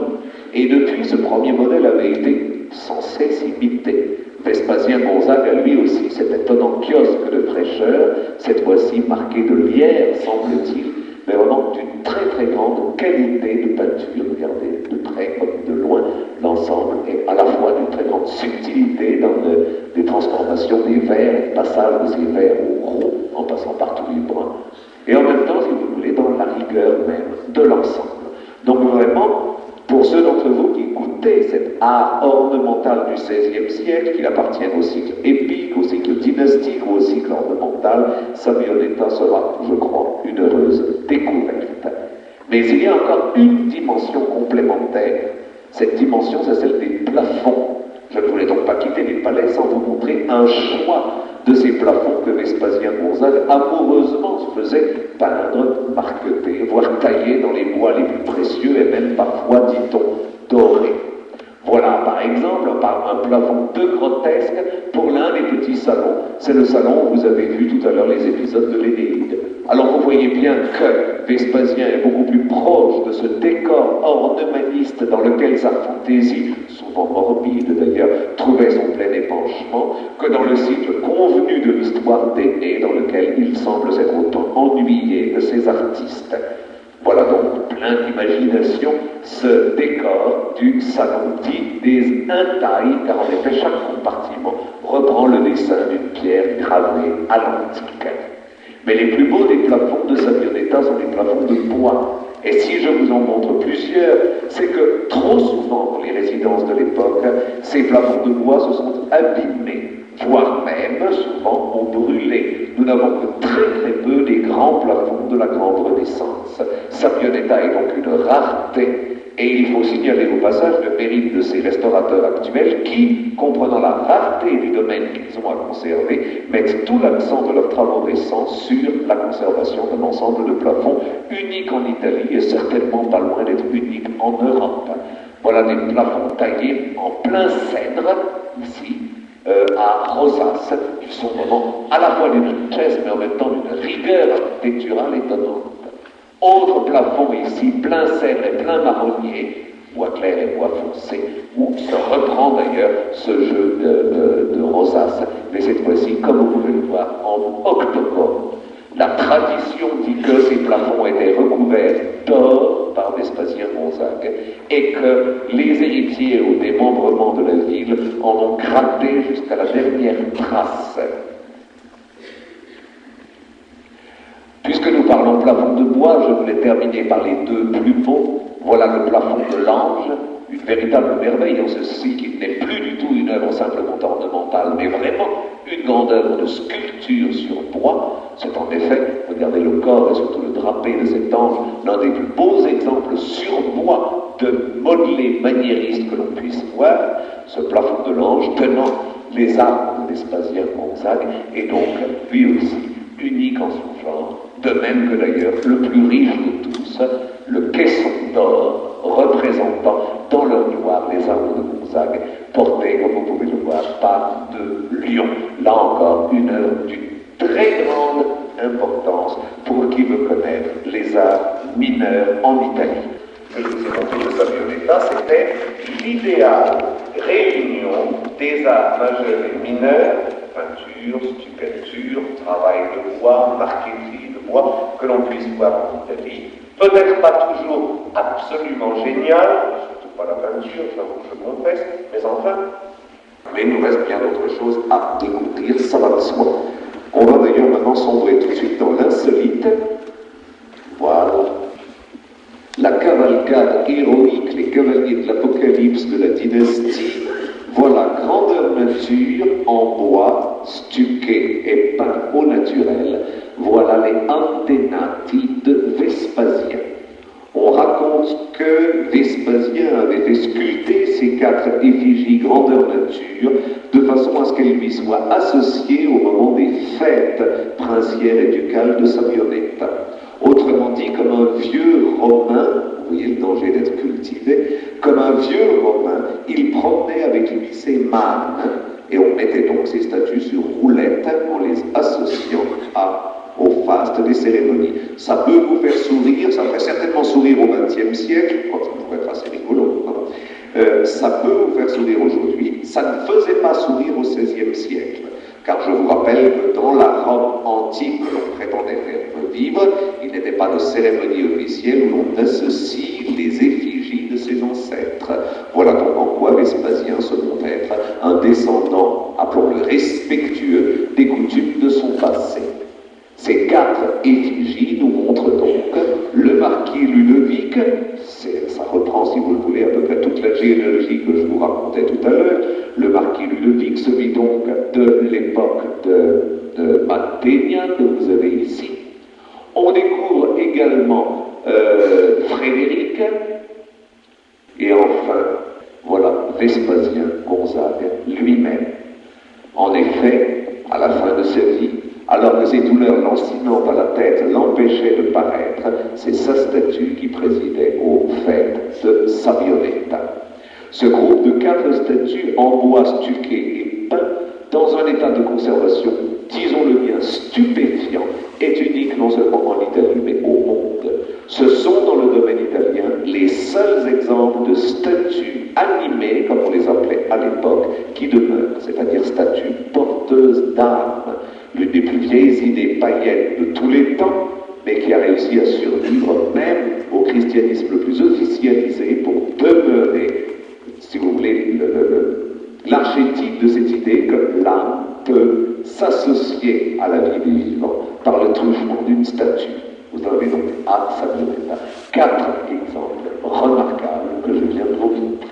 S1: et depuis, ce premier modèle avait été sans cesse imité. Vespasien Gonzague a lui aussi cet étonnant kiosque de fraîcheur, cette fois-ci marqué de lierre, semble-t-il, mais vraiment d'une très très grande qualité de peinture. Regardez, de près comme de loin, l'ensemble est à la fois d'une très grande subtilité dans les transformations des verres, le passage de ces verres au roux, en passant par tous les bruns, et en même temps, si vous voulez, dans la rigueur même de l'ensemble. Donc vraiment, pour ceux d'entre vous qui goûtaient cet art ornemental du XVIe siècle, qu'il appartienne au cycle épique, au cycle dynastique ou au cycle ornemental, Sabioneta sera, je crois, une heureuse découverte. Mais il y a encore une dimension complémentaire. Cette dimension, c'est celle des plafonds. Je ne voulais donc pas quitter les palais sans vous montrer un choix de ces plafonds que Vespasien Gonzague amoureusement se faisait peindre, marqueter, voire tailler dans les bois les plus précieux et même parfois, dit-on, dorés. Voilà, par exemple, un plafond peu grotesque pour l'un des petits salons. C'est le salon où vous avez vu tout à l'heure les épisodes de l'Énéide. Alors vous voyez bien que Vespasien est beaucoup plus proche de ce décor ornemaniste dans lequel sa fantaisie, souvent morbide d'ailleurs, trouvait son plein épanchement, que dans le cycle convenu de l'histoire d'Énée, dans lequel il semble s'être autant ennuyé que ses artistes. Voilà donc plein d'imagination ce décor du salon dit des intailles, car en effet chaque compartiment reprend le dessin d'une pierre gravée à l'antique. Mais les plus beaux des plafonds de Sabioneta sont des plafonds de bois. Et si je vous en montre plusieurs, c'est que trop souvent, dans les résidences de l'époque, ces plafonds de bois se sont abîmés, voire même, souvent, ont brûlé. Nous n'avons que très peu des grands plafonds de la grande Renaissance. Sabioneta est donc une rareté. Et il faut signaler au passage le mérite de ces restaurateurs actuels qui, comprenant la rareté du domaine qu'ils ont à conserver, mettent tout l'accent de leurs travaux récents sur la conservation d'un ensemble de plafonds unique en Italie et certainement pas loin d'être unique en Europe. Voilà des plafonds taillés en plein cèdre, ici, à Rosas. Ils sont vraiment à la fois d'une richesse mais en même temps d'une rigueur architecturale étonnante. Autre plafond ici, plein cèdre et plein marronnier, bois clair et bois foncé, où se reprend d'ailleurs ce jeu de Rosas, mais cette fois-ci, comme vous pouvez le voir, en octogone. La tradition dit que ces plafonds étaient recouverts d'or par Vespasien Gonzague et que les héritiers au démembrement de la ville en ont gratté jusqu'à la dernière trace. Puisque nous parlons plafond de bois, je voulais terminer par les deux plus beaux. Voilà le plafond de l'Ange, une véritable merveille en ceci qui n'est plus du tout une œuvre simplement ornementale, mais vraiment une grande œuvre de sculpture sur bois. C'est en effet, regardez le corps et surtout le drapé de cet ange, l'un des plus beaux exemples sur bois de modelé maniériste que l'on puisse voir. Ce plafond de l'Ange tenant les armes de Vespasien Gonzague est donc lui aussi unique en son genre, de même que d'ailleurs le plus riche de tous, le caisson d'or représentant dans leur miroir les armes de Gonzague, portées, comme vous pouvez le voir, par deux lions. Là encore, une œuvre d'une très grande importance pour qui veut connaître les arts mineurs en Italie. Ce que je vous ai montré de Sabioneta, c'était l'idéal réunion des arts majeurs et mineurs, peinture, stuccature, travail de bois, marqueterie de bois, que l'on puisse voir en Italie. Peut-être pas toujours absolument génial, surtout pas la peinture, je confesse, mais enfin. Mais il nous reste bien d'autres choses à découvrir, ça va de soi. On va d'ailleurs maintenant sombrer tout de suite dans l'insolite. Voilà. La cavalcade héroïque, les cavaliers de l'Apocalypse de la dynastie. Voilà, grandeur nature en bois, stuqué et peint au naturel. Voilà les antenati de Vespasien. On raconte que Vespasien avait fait sculpter ces quatre effigies grandeur nature de façon à ce qu'elles lui soient associées au moment des fêtes princières et ducales de Sabioneta. Autrement dit, comme un vieux Romain, vous voyez le danger d'être cultivé, comme un vieux Romain, il promenait avec lui ses mânes, et on mettait donc ces statues sur roulettes en les associant au faste des cérémonies. Ça peut vous faire sourire, ça ferait certainement sourire au XXe siècle, je crois que ça pourrait être assez rigolo. Ça peut vous faire sourire aujourd'hui, ça ne faisait pas sourire au XVIe siècle. Car je vous rappelle que dans la Rome antique que l'on prétendait faire revivre, il n'était pas de cérémonie officielle où l'on associe les effigies de ses ancêtres. Voilà donc en quoi Vespasien se montre être un descendant, appelons-le respectueux, des coutumes de son passé. Ces quatre effigies nous montrent donc le marquis Ludovic, ça reprend, si vous le voulez, à peu près toute la généalogie que je vous racontais tout à l'heure. Le marquis Ludovic, celui donc de l'époque de Mantegna, que vous avez ici. On découvre également Frédéric, et enfin, voilà, Vespasien Gonzague lui-même. En effet, à la fin de sa vie, alors que ses douleurs lancinantes à la tête l'empêchaient de paraître, c'est sa statue qui présidait aux fêtes de Sabioneta. Ce groupe de quatre statues en bois stuqué et peint, dans un état de conservation, disons-le bien, stupéfiant, est unique non seulement en Italie, mais au monde. Ce sont, dans le domaine italien, les seuls exemples de statues animées, comme on les appelait à l'époque, qui demeurent, c'est-à-dire statues porteuses d'âme, l'une des plus vieilles idées païennes de tous les temps, mais qui a réussi à survivre même au christianisme le plus officialisé pour demeurer, si vous voulez, l'archétype de cette idée que l'âme peut s'associer à la vie des vivants par le truchement d'une statue. Vous
S2: vous en avez donc à Sabbioneta. 4 exemples remarquables que je viens de vous montrer.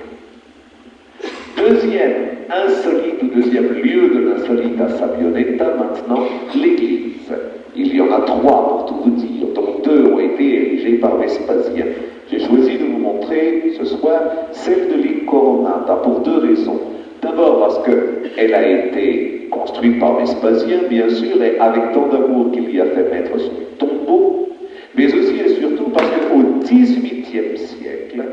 S2: Deuxième insolite ou deuxième lieu de l'insolite à Sabbioneta, maintenant, l'église. Il y en a 3 pour tout vous dire, dont 2 ont été érigés par Vespasien. J'ai choisi de vous montrer ce soir celle de l'Incoronata pour 2 raisons. D'abord parce qu'elle a été construite par Vespasien, bien sûr, et avec tant d'amour qu'il y a fait mettre son tombeau, mais aussi et surtout parce qu'au XVIIIe siècle,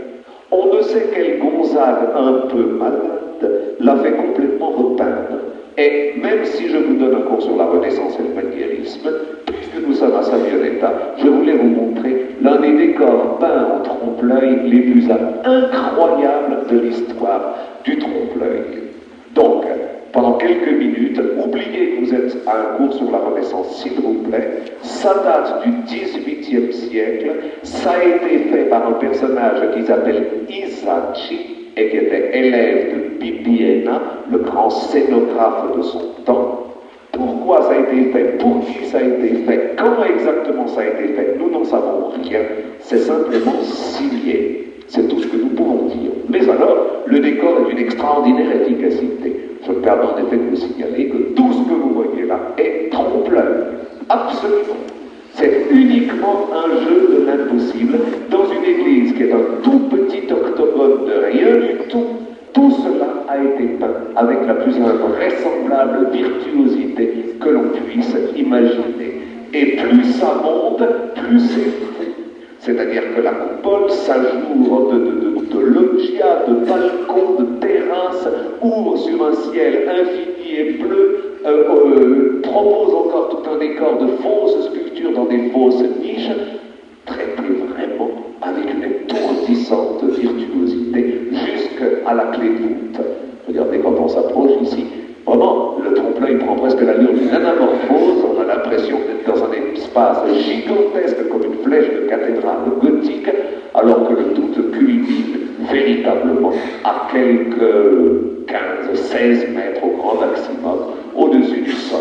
S2: on ne sait quel Gonzague un peu malade l'a fait complètement repeindre. Et même si je vous donne un cours sur la Renaissance et le maniérisme, puisque nous sommes à Sabbioneta, je voulais vous montrer l'un des décors peints en trompe-l'œil les plus incroyables de l'histoire du trompe-l'œil. Donc, pendant quelques minutes, oubliez que vous êtes à un cours sur la Renaissance, s'il vous plaît. Ça date du XVIIIe siècle. Ça a été fait par un personnage qui s'appelle Isacci et qui était élève de Bibbiena, le grand scénographe de son temps. Pourquoi ça a été fait? Pour qui ça a été fait? Comment exactement ça a été fait? Nous n'en savons rien. C'est simplement signé. C'est tout ce que nous pouvons dire. Mais alors, le décor est d'une extraordinaire efficacité. Je me permets en effet de vous signaler que tout ce que vous voyez là est trompe-l'œil. Absolument. C'est uniquement un jeu de l'impossible dans une église qui est un tout petit octogone de rien du tout. Tout cela a été peint avec la plus invraisemblable virtuosité que l'on puisse imaginer. Et plus ça monte, plus c'est fou. C'est-à-dire que la coupole s'ajoute de loggia, de balcons, de terrasses, ouvre sur un ciel infini et bleu, propose encore tout un décor de fausses sculptures dans des fausses niches, traité vraiment avec une étourdissante virtuosité jusqu'à la clé de voûte. Regardez quand on s'approche ici, vraiment, le trompe-l'œil prend presque l'allure d'une anamorphose, on a l'impression d'être dans un espace gigantesque comme une flèche de cathédrale gothique, alors que le tout culmine véritablement à quelques 15-16 mètres au grand maximum au-dessus du sol.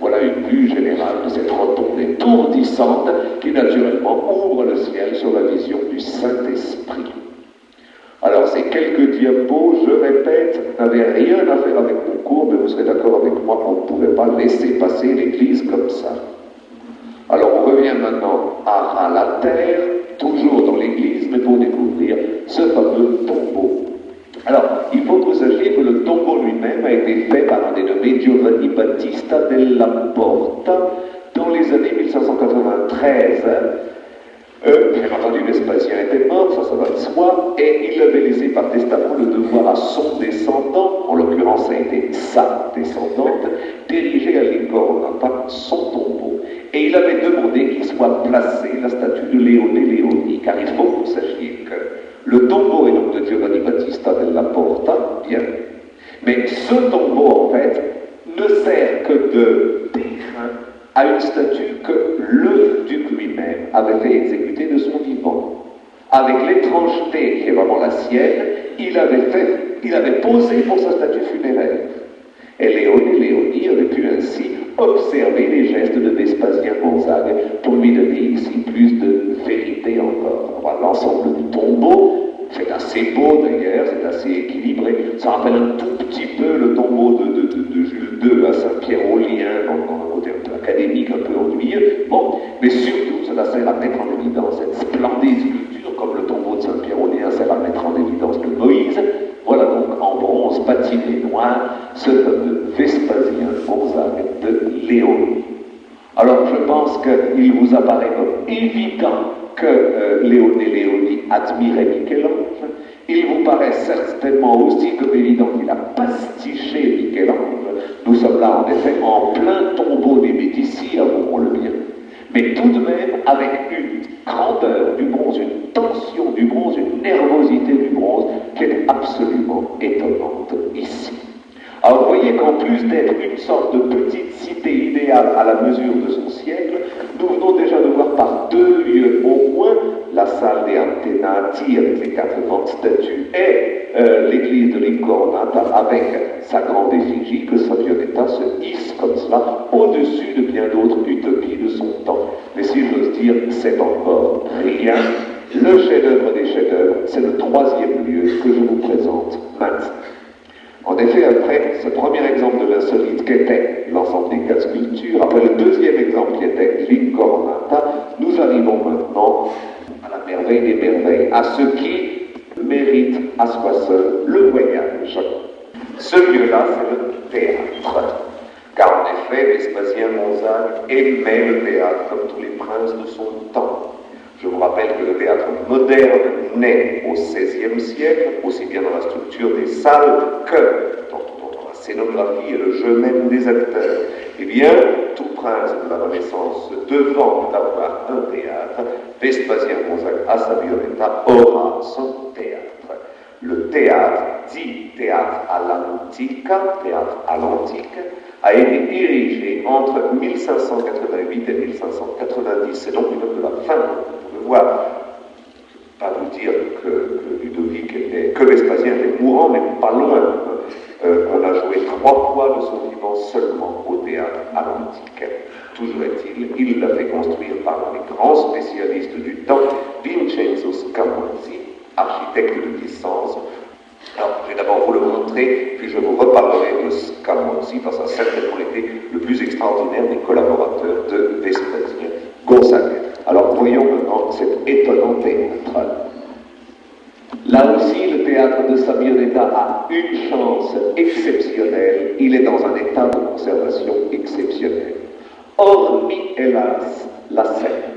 S2: Voilà une vue générale de cette rotonde étourdissante qui naturellement ouvre le ciel sur la vision du Saint-Esprit. Alors ces quelques diapos, je répète, n'avaient rien à faire avec mon cours, mais vous serez d'accord avec moi qu'on ne pouvait pas laisser passer l'Église comme ça. Alors on revient maintenant à la terre, toujours dans l'Église, mais pour découvrir ce fameux tombeau. Alors, il faut que vous sachiez que le tombeau lui-même a été fait par un dénommé Giovanni Battista della Porta dans les années 1593. Bien entendu, Vespasien était mort, ça va de soi, et il avait laissé par testament le devoir à son descendant, en l'occurrence ça a été sa descendante, d'ériger à l'Incoronata son tombeau. Et il avait demandé qu'il soit placé la statue de Leone Leoni, car il faut que vous sachiez que le tombeau est donc de Giovanni Battista della Porta, bien, mais ce tombeau en fait ne sert que de terrain à une statue que le duc lui-même avait fait exécuter de son vivant. Avec l'étrangeté qui est vraiment la sienne, il avait posé pour sa statue funéraire. Et Leone Leoni avait pu ainsi observer les gestes de Vespasien Gonzague pour lui donner ici plus de vérité encore. Voilà, l'ensemble du tombeau, c'est assez beau d'ailleurs, c'est assez équilibré. Ça rappelle un tout petit peu le tombeau de Jules II à Saint-Pierre-aux-Liens, dans un côté un peu académique, un peu ennuyeux. Bon, mais surtout, cela sert à mettre en évidence cette splendide sculpture, comme le tombeau de Saint-Pierre-aux-Liens sert à mettre en évidence de Moïse. Voilà donc en bronze patiné noir ce fameux Vespasien Gonzague de Léonie. Alors je pense qu'il vous apparaît comme évident que Leone Leoni admirait Michel-Ange. Il vous paraît certainement aussi comme évident qu'il a pastiché Michel-Ange. Nous sommes là en effet en plein tombeau des Médicis, avouons-le bien. Mais tout de même avec une grandeur du bronze, une tension du bronze, une nervosité du bronze qui est absolument étonnante ici. Alors vous voyez qu'en plus d'être une sorte de petite cité idéale à la mesure de son siècle, nous venons déjà de voir par 2 lieux au moins la salle des Antenati avec les 4 grandes statues et l'église de l'Incoronata avec sa grande effigie que Sabbioneta se hisse comme cela au-dessus de bien d'autres utopies de son temps. Mais si j'ose dire c'est encore rien. Le chef-d'œuvre des chefs-d'œuvre, c'est le troisième lieu que je vous présente maintenant. En effet, après ce premier exemple de l'insolite qu'était l'ensemble des quatre sculptures, après le deuxième exemple qui était l'Incoronata, nous arrivons maintenant à la merveille des merveilles, à ce qui mérite à soi seul le voyage. Ce lieu-là, c'est le théâtre. Car en effet, Vespasien Gonzague aimait le théâtre comme tous les princes de son temps. Je vous rappelle que le théâtre moderne naît au XVIe siècle, aussi bien dans la structure des salles que dans la scénographie et le jeu même des acteurs. Eh bien, tout prince de la Renaissance devant avoir un théâtre, Vespasien Gonzague à sa Violetta aura son théâtre. Le théâtre, dit théâtre à l'antica, théâtre à l'antique, a été érigé entre 1588 et 1590. C'est donc une œuvre de la fin. Vous pouvez voir, je ne vais pas vous dire que Ludovic était, que Vespasien était mourant, mais pas loin. On a joué 3 fois de son vivant seulement au théâtre à l'antique. Toujours est-il, il l'a fait construire par les grands spécialistes du temps, Vincenzo Scamozzi, architecte de licence. Alors, je vais d'abord vous le montrer, puis je vous reparlerai de Scamozzi, parce que ça a certainement été le plus extraordinaire des collaborateurs de Vespasien Gonzague. Alors, voyons maintenant cet étonnant théâtre. Là aussi, le théâtre de Sabbioneta a une chance exceptionnelle. Il est dans un état de conservation exceptionnel. Hormis, hélas, la scène.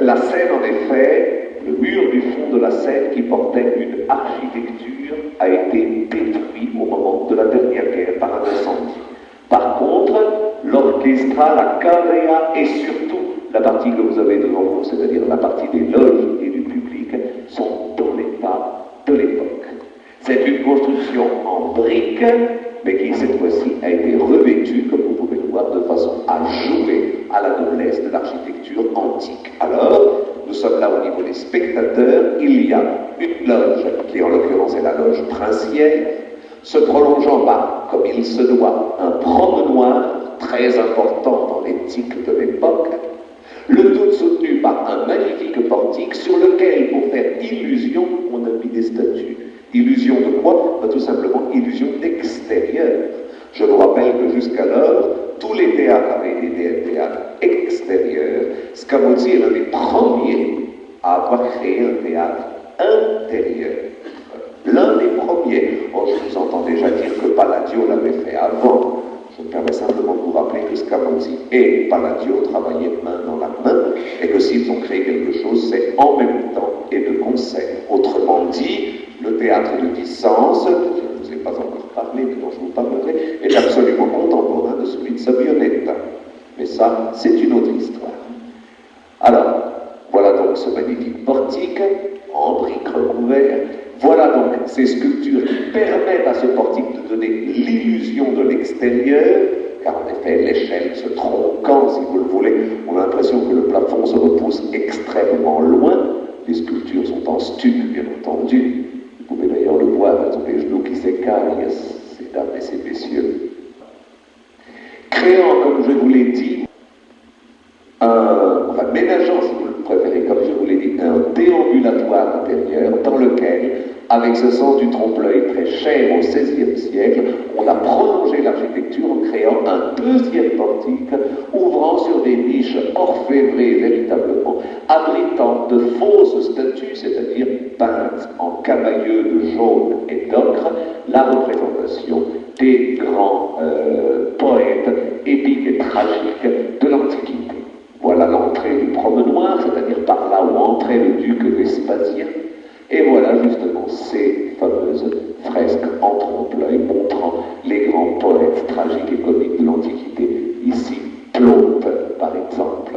S2: La scène, en effet, le mur du fond de la scène qui portait une architecture a été détruit au moment de la dernière guerre par un incendie. Par contre, l'orchestra, la cavea et surtout la partie que vous avez devant vous, c'est-à-dire la partie des loges et du public, sont dans l'état de l'époque. C'est une construction en briques, mais qui cette fois-ci a été revêtue, comme vous pouvez le voir, de façon à jouer à la noblesse de l'architecture antique. Alors, nous sommes là au niveau des spectateurs, il y a une loge, qui en l'occurrence est la loge princière, se prolongeant par, comme il se doit, un promenoir très important dans l'éthique de l'époque, le tout soutenu par un magnifique portique sur lequel, pour faire illusion, on a mis des statues. Illusion de quoi? Tout simplement illusion d'extérieur. Je vous rappelle que jusqu'alors, tous les théâtres avaient été des théâtres extérieurs. Scamozzi est l'un des premiers à avoir créé un théâtre intérieur. L'un des premiers. Bon, je vous entends déjà dire que Palladio l'avait fait avant. Je me permets simplement de vous rappeler que Scamozzi et Palladio travaillaient main dans la main et que s'ils ont créé quelque chose, c'est en même temps et de concert. Autrement dit, le théâtre de Vicence, dont je ne vous ai pas encore parlé, mais dont je vous parlerai, est absolument contemporain de celui de Sabbioneta. Mais ça, c'est une autre histoire. Alors, voilà donc ce magnifique portique, en briques recouvertes. Voilà donc ces sculptures qui permettent à ce portique de donner l'illusion de l'extérieur, car en effet, l'échelle se tronquant, si vous le voulez, on a l'impression que le plafond se repousse extrêmement loin. Les sculptures sont en stuc, bien entendu. Vous pouvez d'ailleurs le voir, elles ont les genoux qui s'écaillent, ces dames et ces messieurs. Créant, comme je vous l'ai dit, ménageant, si vous le préférez, comme je vous l'ai dit, un déambulatoire intérieur dans lequel, avec ce sens du trompe-l'œil très cher au XVIe siècle, on a prolongé l'architecture en créant un deuxième portique ouvrant sur des niches orfévrées véritablement, abritant de fausses statues, c'est-à-dire peintes en camailleux de jaune et d'ocre, la représentation des grands poètes épiques et tragiques de l'Antiquité. Voilà l'entrée du promenoir, c'est-à-dire par là où entrait le duc Vespasien. Et voilà justement ces fameuses fresques en trompe-l'œil montrant les grands poètes tragiques et comiques de l'Antiquité. Ici, Plaute, par exemple.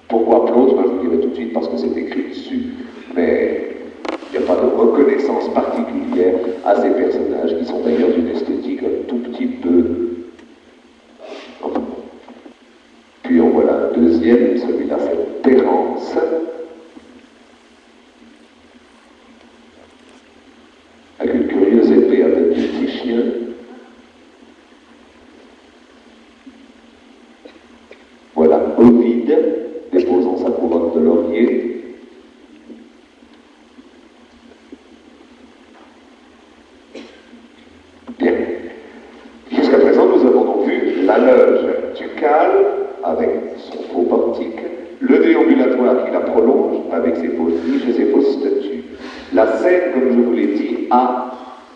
S2: Pourquoi Plaute? Je vous dirai tout de suite parce que c'est écrit dessus. Mais il n'y a pas de reconnaissance particulière à ces personnages qui sont d'ailleurs d'une esthétique un tout petit peu... Puis en voilà un deuxième, celui-là c'est Terence. Avec une curieuse épée avec des petits chiens. Voilà Ovide. loge ducale avec son faux portique, le déambulatoire qui la prolonge avec ses fausses niches et ses fausses statues. La scène, comme je vous l'ai dit, a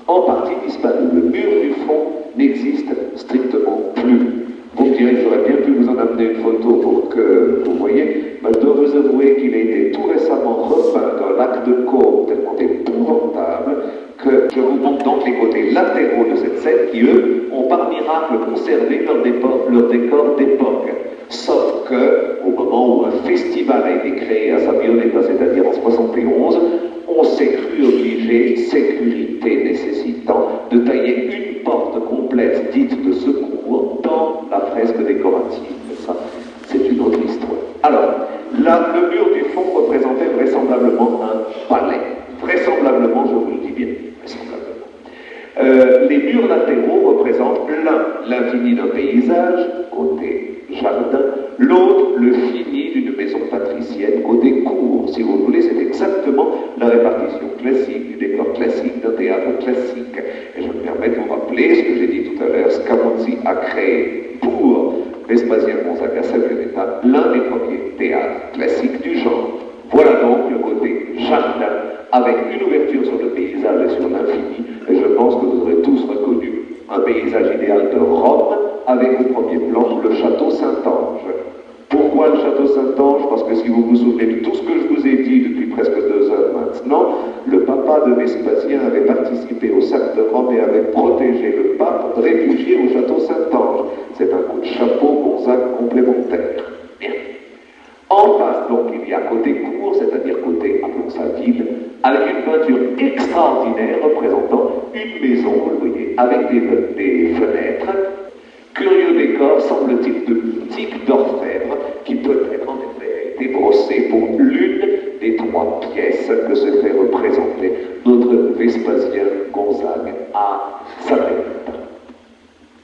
S2: en partie disparu. Le mur du fond n'existe strictement plus. Vous me direz que j'aurais bien pu vous en amener une photo pour que vous voyez, mais je dois vous avouer qu'il a été tout récemment repeint dans lac de Caume tellement épouvantable que je vous montre donc les côtés latéraux de cette scène qui, eux, ont par miracle conservé leur décor d'époque. Sauf que, au moment où un festival a été créé à Sabbioneta, c'est-à-dire en 71, on s'est cru obligé, sécurité nécessitant, de tailler une porte complète dite de secours dans la fresque décorative. Ça, c'est une autre histoire. Alors, là, le mur du fond représentait vraisemblablement un palais. Vraisemblablement, je vous le dis bien, vraisemblablement. Les murs latéraux représentent l'infini d'un paysage, côté jardin, l'autre, le fini d'une maison patricienne, côté cour. Si vous voulez, c'est exactement la répartition classique du décor classique d'un théâtre classique. Et je me permets de vous rappeler ce que j'ai dit tout à l'heure, Scamozzi a créé pour Vespasien Gonzaga Sabbioneta l'un des premiers théâtres classiques du genre. Voilà donc le côté jardin, avec une ouverture sur le paysage et sur l'infini, et je pense que vous aurez tous reconnu un paysage idéal de Rome, avec au premier plan le château Saint-Ange. Pourquoi le château Saint-Ange? Parce que si vous vous souvenez de tout ce que je vous ai dit depuis presque 2 heures maintenant, le papa de Vespasien avait participé au sac de Rome et avait protégé le pape réfugié au château Saint-Ange. C'est un coup de chapeau Gonzague complémentaire. Bien. En face, donc, il y a côté cour, c'est-à-dire côté, appelons ça ville, avec une peinture extraordinaire représentant une maison, vous le voyez, avec des fenêtres. Curieux décor, semble-t-il, de boutique d'orfèvre qui peut-être en effet a été brossé pour l'une des 3 pièces que se fait représenter notre Vespasien Gonzague à Sabbioneta.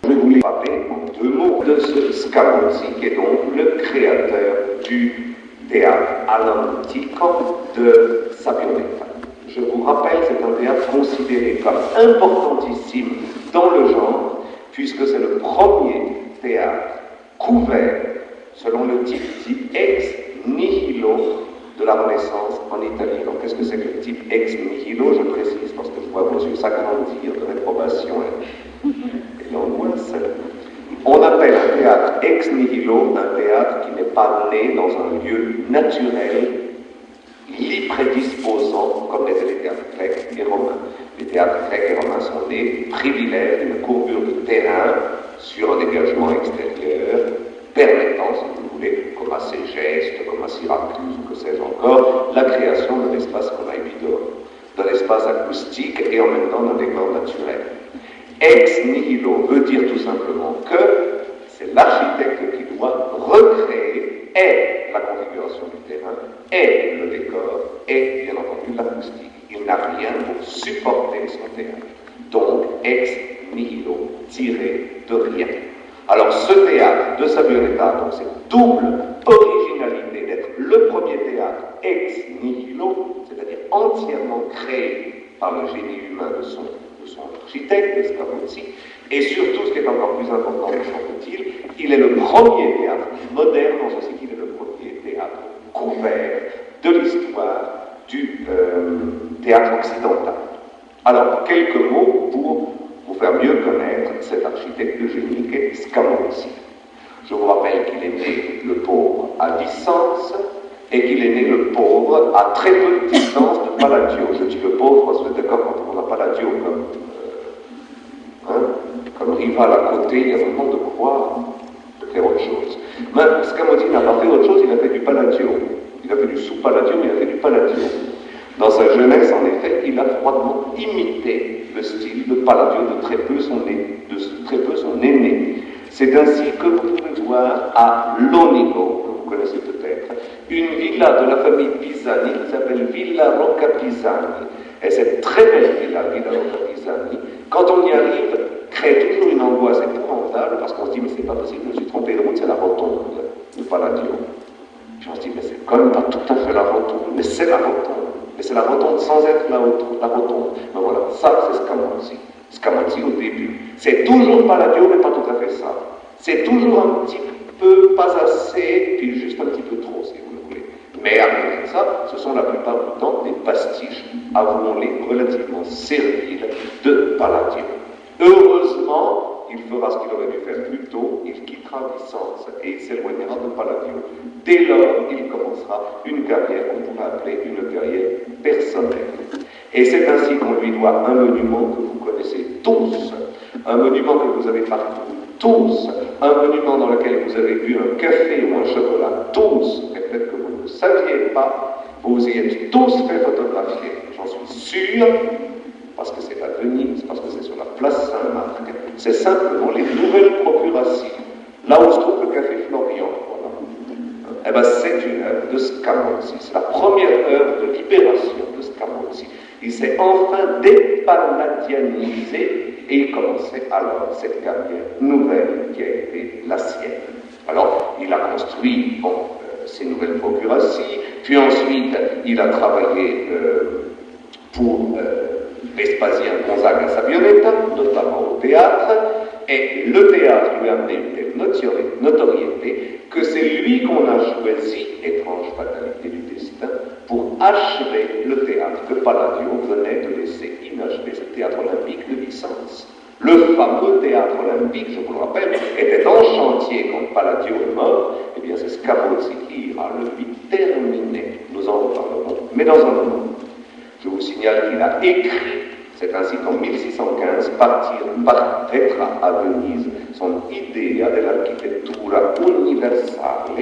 S2: Je voulais parler en 2 mots de ce Scamozzi qui est donc le créateur du théâtre all'antico de Sabbioneta. Je vous rappelle, c'est un théâtre considéré comme importantissime dans le genre, puisque c'est le premier théâtre couvert, selon le type dit ex nihilo de la Renaissance en Italie. Donc qu'est-ce que c'est que le type ex nihilo? Je précise, parce que je vois vos yeux s'agrandir de réprobation et d'angoisse. On appelle un théâtre ex nihilo un théâtre qui n'est pas né dans un lieu naturel, l'y prédisposant, comme l'étaient les théâtres grecs et romains. Les théâtres grecs et romains sont nés privilèges d'une courbure de terrain sur un dégagement extérieur, permettant, si vous voulez, comme à Ségeste, comme à Syracuse, ou que sais-je encore, la création d'un espace qu'on a évident, d'un espace acoustique et en même temps d'un décor naturel. Ex nihilo veut dire tout simplement que c'est l'architecte qui doit recréer et la configuration du terrain, et le décor, et bien entendu l'acoustique. Il n'a rien pour supporter son théâtre. Donc, ex nihilo, tiré de rien. Alors, ce théâtre de Sabbioneta, donc cette double originalité d'être le premier théâtre ex nihilo, c'est-à-dire entièrement créé par le génie humain de son architecte, Scamozzi, et surtout, ce qui est encore plus important, me semble-t-il, il est le premier théâtre moderne, en ceci qu'il est le premier théâtre couvert de l'histoire du théâtre occidental. Alors, quelques mots pour vous faire mieux connaître cet architecte de génie qu'est Scamozzi. Je vous rappelle qu'il est né le pauvre à Vicence et qu'il est né le pauvre à très peu de distance de Palladio. Je dis le pauvre parce que d'accord, quand on a Palladio comme rival à côté, il y a vraiment de quoi faire autre chose. Mais Scamozzi n'a pas fait autre chose, il a fait du Palladio. Il a fait du sous-Palladio, mais il a fait du Palladio. Dans sa jeunesse, en effet, il a froidement imité le style de Palladio, de très peu son aîné. C'est ainsi que vous pouvez voir à Lonigo, que vous connaissez peut-être, une villa de la famille Pisani qui s'appelle Villa Rocca Pisani. Et cette très belle villa, Villa Rocca Pisani, quand on y arrive, crée toujours une angoisse épouvantable parce qu'on se dit, mais c'est pas possible, je me suis trompé de route, c'est la rotonde de Palladio. Puis on se dit, mais c'est quand même pas tout à fait la rotonde, mais c'est la rotonde. Mais c'est la rotonde sans être la rotonde. Mais voilà, ça c'est Scamozzi. Scamozzi au début. C'est toujours Palladio, mais pas tout à fait ça. C'est toujours un petit peu, pas assez, puis juste un petit peu trop, si vous le voulez. Mais à côté de ça, ce sont la plupart du temps des pastiches, avouons-les, relativement serviles de Palladio. Heureusement, il fera ce qu'il aurait dû faire plus tôt, il quittera Vicence et il s'éloignera de Palladio. Dès lors, il commencera une carrière qu'on pourrait appeler une carrière personnelle. Et c'est ainsi qu'on lui doit un monument que vous connaissez tous, un monument que vous avez parcouru tous, un monument dans lequel vous avez bu un café ou un chocolat tous, mais peut-être que vous ne le saviez pas, vous y êtes tous fait photographier, j'en suis sûr, parce que c'est à Venise, parce que c'est sur la place Saint-Marc, c'est simplement les nouvelles procurations, là où se trouve le café Florian, voilà. Eh bien c'est une œuvre de Scamozzi, c'est la première œuvre de libération de Scamozzi. Il s'est enfin dépalladianisé et il commençait alors cette carrière nouvelle qui a été la sienne. Alors, il a construit ces nouvelles procuraties, puis ensuite il a travaillé pour Vespasien Gonzaga Sabbionetta, notamment au théâtre, et le théâtre lui a amené une telle notoriété que c'est lui qu'on a choisi, étrange fatalité du destin, pour achever le théâtre que Palladio venait de laisser inachevé, ce théâtre olympique de Vicence. Le fameux théâtre olympique, je vous le rappelle, était en chantier quand Palladio est mort. Eh bien, c'est Scamozzi qui ira le lui terminer. Nous en reparlerons, mais dans un moment. Je vous signale qu'il a écrit, c'est ainsi qu'en 1615 paraîtra à Venise son Idea dell'architettura universale,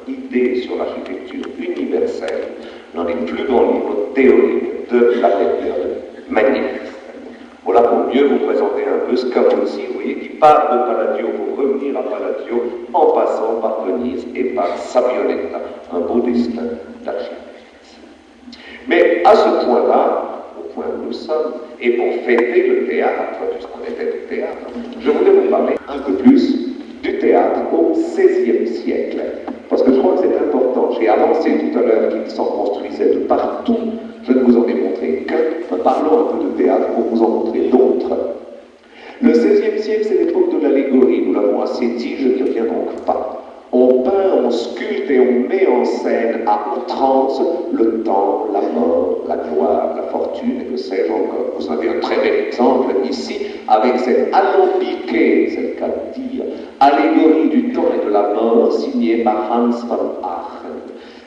S2: idée sur l'architecture universelle, l'un des plus grands livres théoriques de la période magnifique. Voilà pour mieux vous présenter un peu Scamozzi, vous voyez, qui part de Palladio pour revenir à Palladio en passant par Venise et par Sabbionetta, un beau destin d'architecte. Mais à ce point-là, au point où nous sommes, et pour fêter le théâtre, puisqu'on était au théâtre, je voulais vous parler un peu plus du théâtre au XVIe siècle. Parce que je crois que c'est important. J'ai avancé tout à l'heure qu'il s'en construisait de partout. Je ne vous en ai montré qu'un. Parlons un peu de théâtre pour vous en montrer d'autres. Le XVIe siècle, c'est l'époque de l'allégorie. Nous l'avons assez dit, je n'y reviens donc pas. On peint, on sculpte et on met en scène à outrance le temps, la mort, la gloire, la fortune et que sais-je encore. Vous avez un très bel exemple ici avec cette alambiquée, c'est le cas de dire, allégorie du temps et de la mort signée par Hans von Aachen.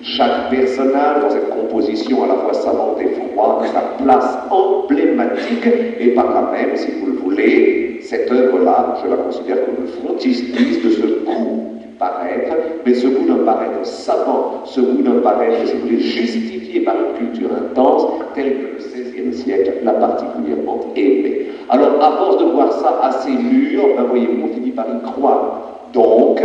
S2: Chaque personnage dans cette composition à la fois savante et froide a sa place emblématique et par là même, si vous le voulez, cette œuvre-là, je la considère comme le frontispice de ce goût paraître, mais ce goût d'un paraître savant, ce goût d'un paraître, si vous voulez, justifié par une culture intense, telle que le XVIe siècle l'a particulièrement aimé. Alors, à force de voir ça assez mûr, ben voyez-vous, on finit par y croire. Donc,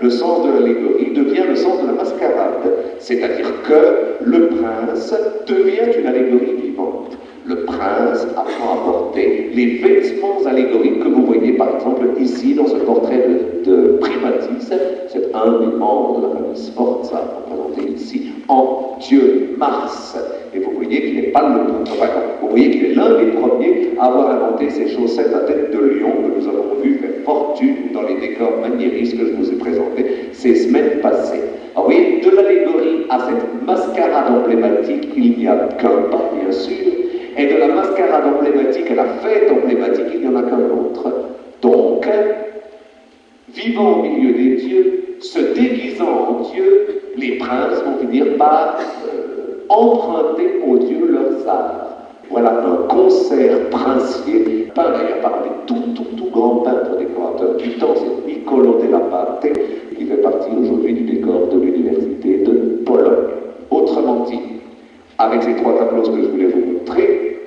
S2: le sens de l'allégorie devient le sens de la mascarade, c'est-à-dire que le prince devient une allégorie vivante. Le prince apprend à porter les vêtements allégoriques que vous voyez par exemple ici dans ce portrait de Primatis, c'est un des membres de la famille Sforza, représenté ici en Dieu Mars. Et vous voyez qu'il n'est pas vous voyez qu'il est l'un des premiers à avoir inventé ces chaussettes à tête de lion que nous avons vu faire fortune dans les décors maniéristes que je vous ai présentés ces semaines passées. Alors vous voyez, de l'allégorie à cette mascarade emblématique, il n'y a qu'un pas, bien sûr. Et de la mascarade emblématique à la fête emblématique, il n'y en a qu'un autre. Donc, vivant au milieu des dieux, se déguisant en dieux, les princes vont finir par emprunter aux dieux leurs arts. Voilà un concert princier, peint d'ailleurs par un des tout grands peintres décorateurs du temps, c'est Niccolò della Parte, qui fait partie aujourd'hui du décor de l'université de Pologne. Autrement dit, avec ces trois tableaux que je voulais vous montrer,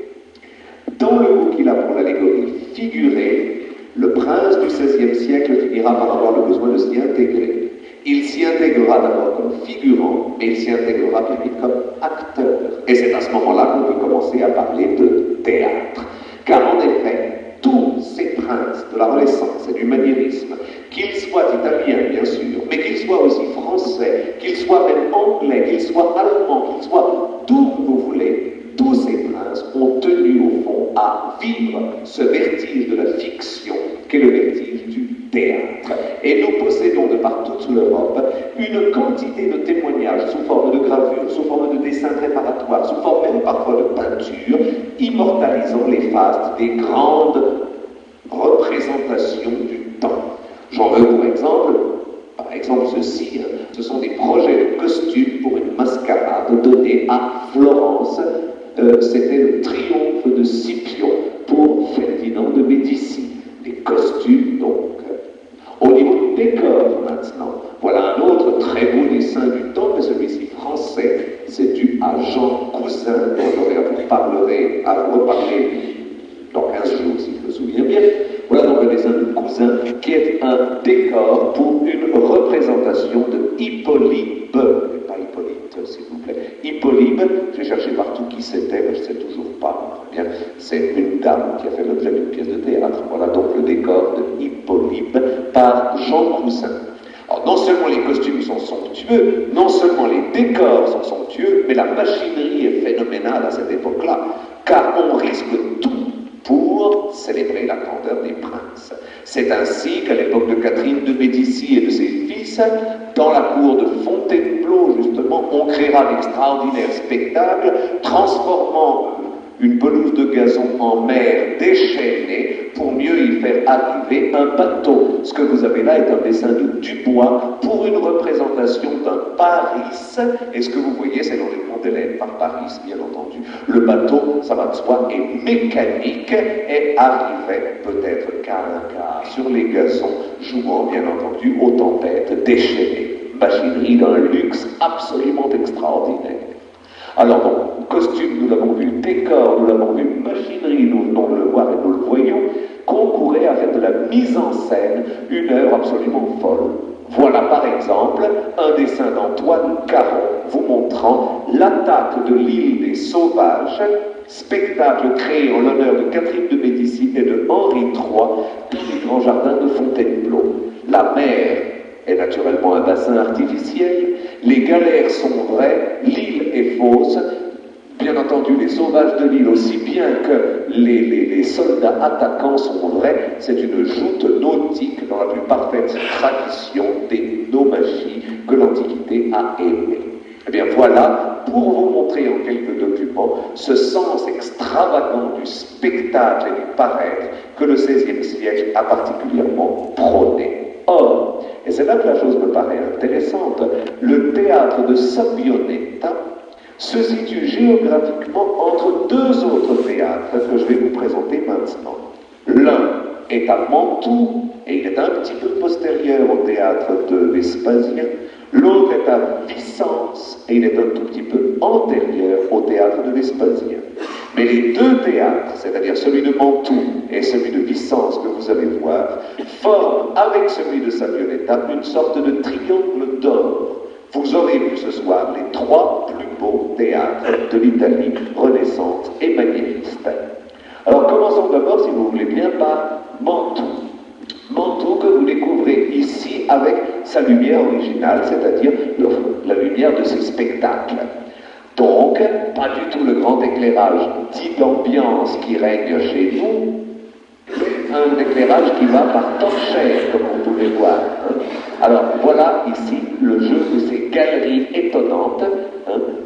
S2: dans le goût qu'il a pour l'allégorie figurée, le prince du XVIe siècle finira par avoir le besoin de s'y intégrer. Il s'y intégrera d'abord comme figurant, mais il s'y intégrera bien vite comme acteur. Et c'est à ce moment-là qu'on peut commencer à parler de théâtre. Car en effet, tous ces princes de la Renaissance et du maniérisme, qu'ils soient italiens bien sûr, mais qu'ils soient aussi français, qu'ils soient même anglais, qu'ils soient allemands, qu'ils soient d'où vous voulez, tous ces princes ont tenu au fond à vivre ce vertige de la fiction qu'est le vertige du théâtre. Et nous possédons de par toute l'Europe une quantité de témoignages sous forme de gravures, sous forme de dessins préparatoires, sous forme même parfois de peinture, immortalisant les fastes des grandes représentations du temps. J'en veux pour exemple, par exemple ceci, ce sont des projets de costumes pour une mascarade donnée à Florence. C'était le triomphe de Scipion pour Ferdinand de Médicis. Les costumes donc. Au niveau du décor maintenant, voilà un autre très beau dessin du temps, mais celui-ci français, c'est dû à Jean Cousin, dont j'aurai à vous reparler dans 15 jours si je me souviens bien. Voilà donc le dessin de Cousin qui est un décor pour une représentation de Hippolyte, pas Hippolyte s'il vous plaît, Hippolyte, j'ai cherché partout qui c'était, mais je ne sais toujours pas. Bien, c'est une dame qui a fait l'objet d'une pièce de théâtre. Voilà donc le décor de Hippolyte par Jean Cousin. Alors non seulement les costumes sont somptueux, non seulement les décors sont somptueux, mais la machinerie est phénoménale à cette époque-là, car on risque tout pour célébrer la grandeur des princes. C'est ainsi qu'à l'époque de Catherine de Médicis et de ses fils, dans la cour de Fontainebleau, justement, on créera d'extraordinaires spectacles, transformant une pelouse de gazon en mer déchaînée pour mieux y faire arriver un bateau. Ce que vous avez là est un dessin de Dubois pour une représentation d'un Paris, et ce que vous voyez, c'est l'enlèvement d'Hélène par Paris, bien entendu. Le bateau, ça va de soi, est mécanique et arrivait peut-être quart à quart sur les gazons, jouant bien entendu aux tempêtes déchaînées. Machinerie d'un luxe absolument extraordinaire. Alors donc, costume, nous l'avons vu, décor, nous l'avons vu, machinerie, nous venons de le voir et nous le voyons, concourait à faire de la mise en scène une œuvre absolument folle. Voilà par exemple un dessin d'Antoine Caron vous montrant l'attaque de l'île des Sauvages, spectacle créé en l'honneur de Catherine de Médicis et de Henri III dans les grands jardins de Fontainebleau. La mer est naturellement un bassin artificiel, les galères sont vraies, l'île est fausse, bien entendu les sauvages de l'île aussi bien que les soldats attaquants sont vrais, c'est une joute nautique dans la plus parfaite tradition des naumachies que l'Antiquité a aimées. Eh bien voilà, pour vous montrer en quelques documents ce sens extravagant du spectacle et du paraître que le XVIe siècle a particulièrement prôné. Or, et c'est là que la chose me paraît intéressante, le théâtre de Sabioneta se situe géographiquement entre deux autres théâtres que je vais vous présenter maintenant. L'un est à Mantoue, et il est un petit peu postérieur au théâtre de Vespasien. L'autre est à Vicence, et il est un tout petit peu antérieur au théâtre de Vespasien. Mais les deux théâtres, c'est-à-dire celui de Mantoue et celui de Vicence que vous allez voir, forment avec celui de Sabioneta une sorte de triangle d'or. Vous aurez vu ce soir les trois plus beaux théâtres de l'Italie renaissante et maniériste. Alors commençons d'abord, si vous voulez bien, par Mantoue. Mantoue que vous découvrez ici avec sa lumière originale, c'est-à-dire la lumière de ses spectacles. Donc, pas du tout le grand éclairage dit d'ambiance qui règne chez nous, mais un éclairage qui va par torchère, comme vous pouvez voir. Alors, voilà ici le jeu de ces galeries étonnantes,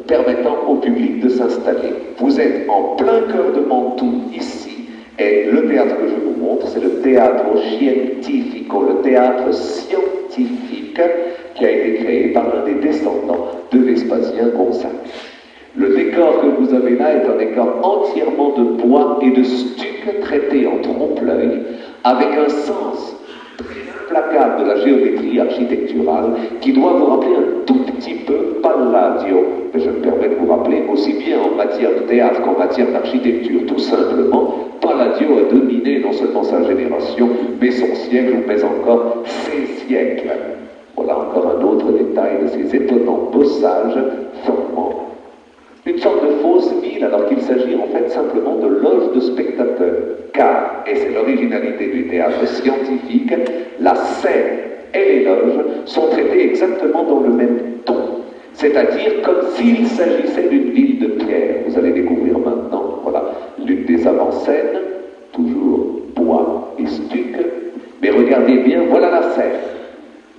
S2: permettant au public de s'installer. Vous êtes en plein cœur de Mantoue, ici, et le théâtre que je vous montre, c'est le Teatro Scientifico, le théâtre scientifique qui a été créé par l'un des descendants de Vespasien Gonzague. Le décor que vous avez là est un décor entièrement de bois et de stuc traité en trompe-l'œil, avec un sens très implacable de la géométrie architecturale qui doit vous rappeler un tout petit peu Palladio. Mais je me permets de vous rappeler aussi bien en matière de théâtre qu'en matière d'architecture, tout simplement, Palladio a dominé non seulement sa génération, mais son siècle, mais encore ses siècles. Voilà encore un autre détail de ces étonnants bossages formant une sorte de fausse ville, alors qu'il s'agit en fait simplement de loges de spectateurs. Car, et c'est l'originalité du théâtre scientifique, la scène et les loges sont traitées exactement dans le même ton. C'est-à-dire comme s'il s'agissait d'une ville de pierre. Vous allez découvrir maintenant, voilà, l'une des avant-scènes, toujours bois et stuc, Regardez bien, voilà la scène.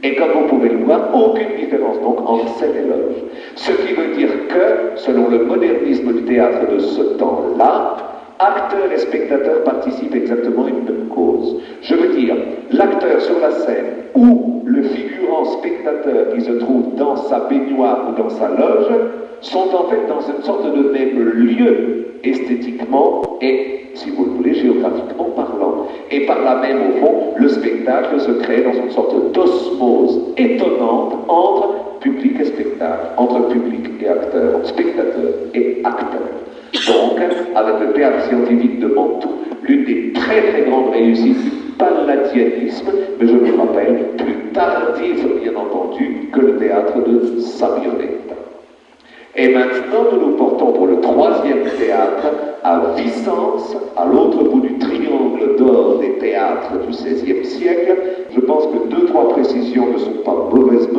S2: Et comme vous pouvez le voir, aucune différence donc entre scène et loge. Ce qui veut dire que, selon le modernisme du théâtre de ce temps-là, acteurs et spectateurs participent exactement à une même cause. Je veux dire, l'acteur sur la scène ou le figurant spectateur qui se trouve dans sa baignoire ou dans sa loge sont en fait dans une sorte de même lieu, esthétiquement et, si vous le voulez, géographiquement parlant. Et par là même, au fond, le spectacle se crée dans une sorte d'osmose étonnante entre public et spectacle, entre public et acteur, entre spectateur et acteur. Donc, avec le théâtre scientifique de Mantoue, l'une des très très grandes réussites du palladianisme, mais je vous rappelle, plus tardive bien entendu que le théâtre de Sabionetta. Et maintenant, nous nous portons pour le troisième théâtre à Vicence, à l'autre bout du triangle d'or des théâtres du XVIe siècle. Je pense que 2-3 précisions ne sont pas mauvaises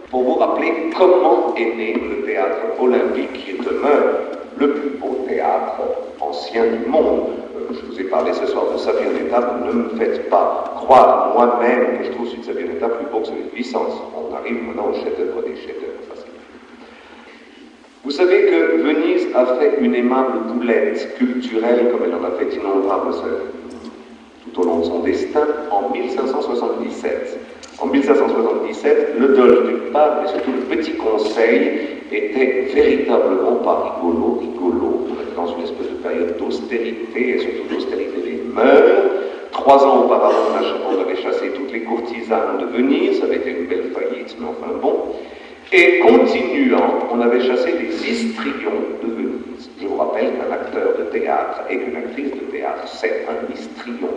S2: pour vous rappeler comment est né le théâtre olympique qui demeure le plus beau théâtre ancien du monde. Je vous ai parlé ce soir de Sabionetta, ne me faites pas croire moi-même que je trouve celui de Sabionetta plus beau que celui de Vicence. On arrive maintenant au chef-d'œuvre des chefs-d'œuvre. Vous savez que Venise a fait une aimable boulette culturelle, comme elle en a fait d'innombrables tout au long de son destin, en 1577. En 1577, le Dolge du Pape et surtout le Petit Conseil étaient véritablement pas rigolo. On était dans une espèce de période d'austérité et surtout d'austérité des mœurs. 3 ans auparavant, on avait chassé toutes les courtisanes de Venise, ça avait été une belle faillite, mais enfin bon. Et continuant, on avait chassé les histrions de Venise. Je vous rappelle qu'un acteur de théâtre et qu'une actrice de théâtre, c'est un histrion.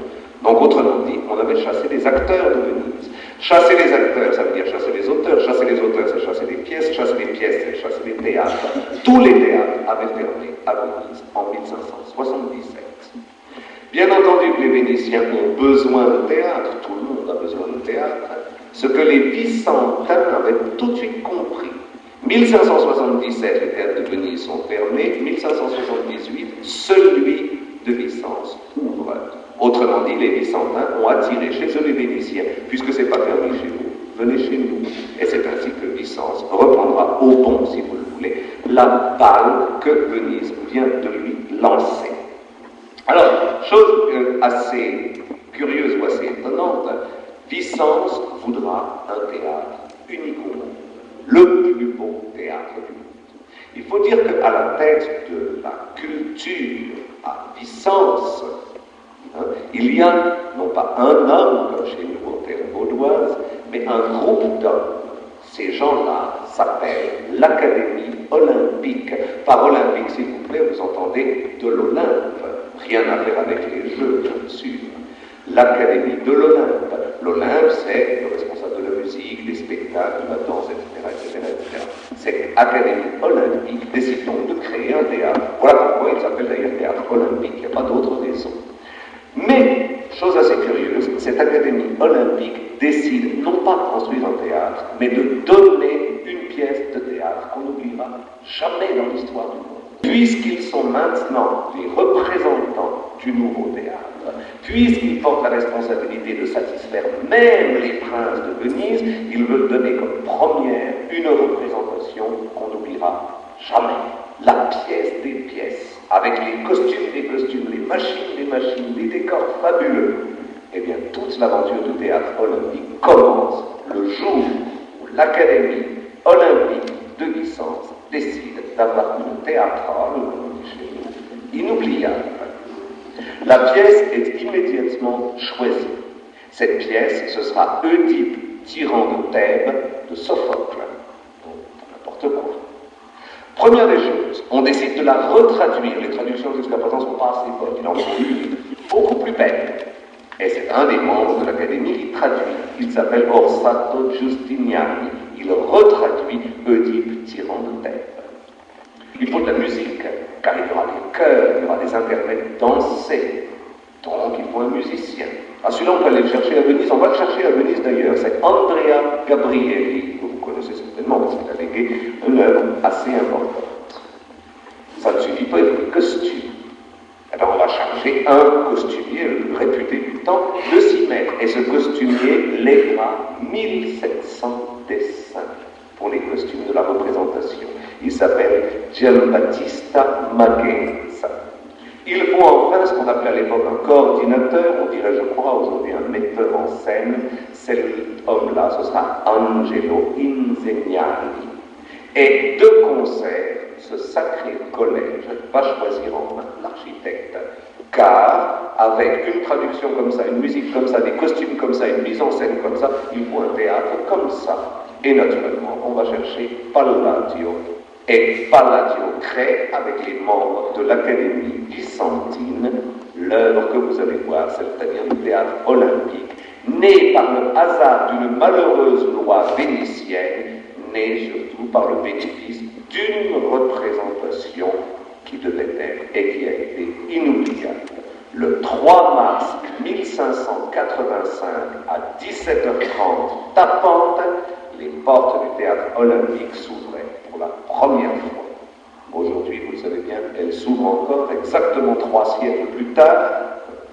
S2: Donc, autrement dit, on avait chassé des acteurs de Venise. Chasser les acteurs, ça veut dire chasser les auteurs. Chasser les auteurs, c'est chasser les pièces. Chasser les pièces, c'est chasser les théâtres. Tous les théâtres avaient fermé à Venise en 1577. Bien entendu que les Vénitiens ont besoin de théâtre. Tout le monde a besoin de théâtre. Ce que les Vicentins avaient tout de suite compris. 1577, les théâtres de Venise sont fermés. 1578, celui de Vicence ouvre. Autrement dit, les Vicentins ont attiré chez eux les Vénitiens, puisque ce n'est pas fermé chez vous. Venez chez nous. Et c'est ainsi que Vicence reprendra au bon, si vous le voulez, la balle que Venise vient de lui lancer. Alors, chose assez curieuse ou assez étonnante, Vicence voudra un théâtre unique au monde, le plus beau théâtre du monde. Il faut dire qu'à la tête de la culture à Vicence, il y a non pas un homme, comme chez nous en terre vaudoise, mais un groupe d'hommes. Ces gens-là s'appellent l'Académie olympique. Par olympique, s'il vous plaît, vous entendez de l'Olympe. Rien à faire avec les jeux, bien sûr. L'Académie de l'Olympe. L'Olympe, c'est le responsable de la musique, des spectacles, de la danse, etc. Cette Académie olympique décide donc de créer un théâtre. Voilà pourquoi il s'appelle d'ailleurs théâtre olympique. Il n'y a pas d'autre raison. Mais, chose assez curieuse, cette Académie olympique décide non pas de construire un théâtre, mais de donner une pièce de théâtre qu'on n'oubliera jamais dans l'histoire du monde. Puisqu'ils sont maintenant les représentants du nouveau théâtre, puisqu'ils portent la responsabilité de satisfaire même les princes de Venise, ils veulent donner comme première une représentation qu'on n'oubliera jamais. La pièce des pièces, avec les costumes des costumes, les machines, les décors fabuleux. Eh bien, toute l'aventure du théâtre olympique commence le jour où l'Académie olympique de Vicence décide d'avoir une théâtrale, comme on dit chez nous, inoubliable. La pièce est immédiatement choisie. Cette pièce, ce sera Oedipe, tyran de Thèbes, de Sophocle. Donc, n'importe quoi. Première des choses, on décide de la retraduire. Les traductions jusqu'à présent ne sont pas assez bonnes. Il en faut une beaucoup plus belle. Et c'est un des membres de l'Académie qui traduit. Il s'appelle Orsato Giustiniani. Il retraduit Oedipe, tyran de Thèbes. Il faut de la musique, car il y aura des chœurs, il y aura des intermèdes dansés. Donc il faut un musicien. Ah, celui-là, on peut aller le chercher à Venise. On va le chercher à Venise d'ailleurs. C'est Andrea Gabrielli, que vous connaissez certainement parce qu'il a légué une œuvre assez importante. Ça ne suffit pas, il faut des costumes. Eh bien, on va charger un costumier, le plus réputé du temps, de s'y mettre. et ce costumier lèguera 1700 dessins pour les costumes de la représentation. Il s'appelle Giambattista Magenza. Il faut enfin ce qu'on appelait à l'époque un coordinateur, on dirait, je crois, aujourd'hui un metteur en scène. Cet homme-là, ce sera Angelo Insegnani. Et de concert, ce sacré collège va choisir en main l'architecte. Car, avec une traduction comme ça, une musique comme ça, des costumes comme ça, une mise en scène comme ça, il faut un théâtre comme ça. Et naturellement, on va chercher Palladio. Et Palladio crée, avec les membres de l'Académie byzantine, l'œuvre que vous allez voir, c'est-à-dire le théâtre olympique, né par le hasard d'une malheureuse loi vénitienne, né surtout par le bénéfice d'une représentation qui devait être et qui a été inoubliable. Le 3 mars 1585 à 17h30, tapante, les portes du théâtre olympique s'ouvraient pour la première fois. Aujourd'hui, vous le savez bien, elles s'ouvrent encore exactement 3 siècles plus tard.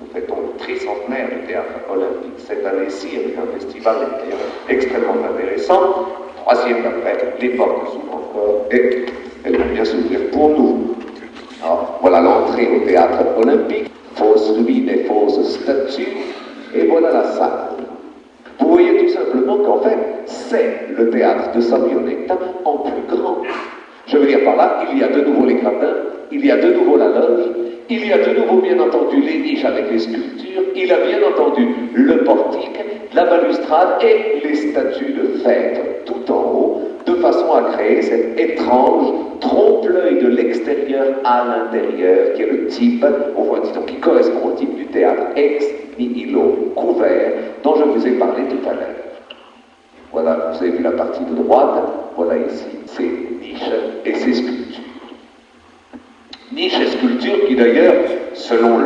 S2: Nous fêtons le tricentenaire du théâtre olympique cette année-ci avec un festival extrêmement intéressant. 3 siècles après, les portes s'ouvrent encore et elles vont bien s'ouvrir pour nous. Alors, voilà l'entrée au théâtre olympique, fausse ruine et fausse statue, et voilà la salle. Vous voyez tout simplement qu'en fait, c'est le théâtre de Sabbionetta en plus grand. Je veux dire par là, il y a de nouveau les gradins, il y a de nouveau la loge, il y a de nouveau bien entendu les niches avec les sculptures, il y a bien entendu le portique, la balustrade et les statues de phèdre tout en haut, de façon à créer cet étrange trompe-l'œil de l'extérieur à l'intérieur, qui est le type, au fond, disons, qui correspond au type du théâtre ex nihilo couvert dont je vous ai parlé tout à l'heure. Voilà, vous avez vu la partie de droite, voilà ici ces niches et ces sculptures. Niches et sculptures qui d'ailleurs, selon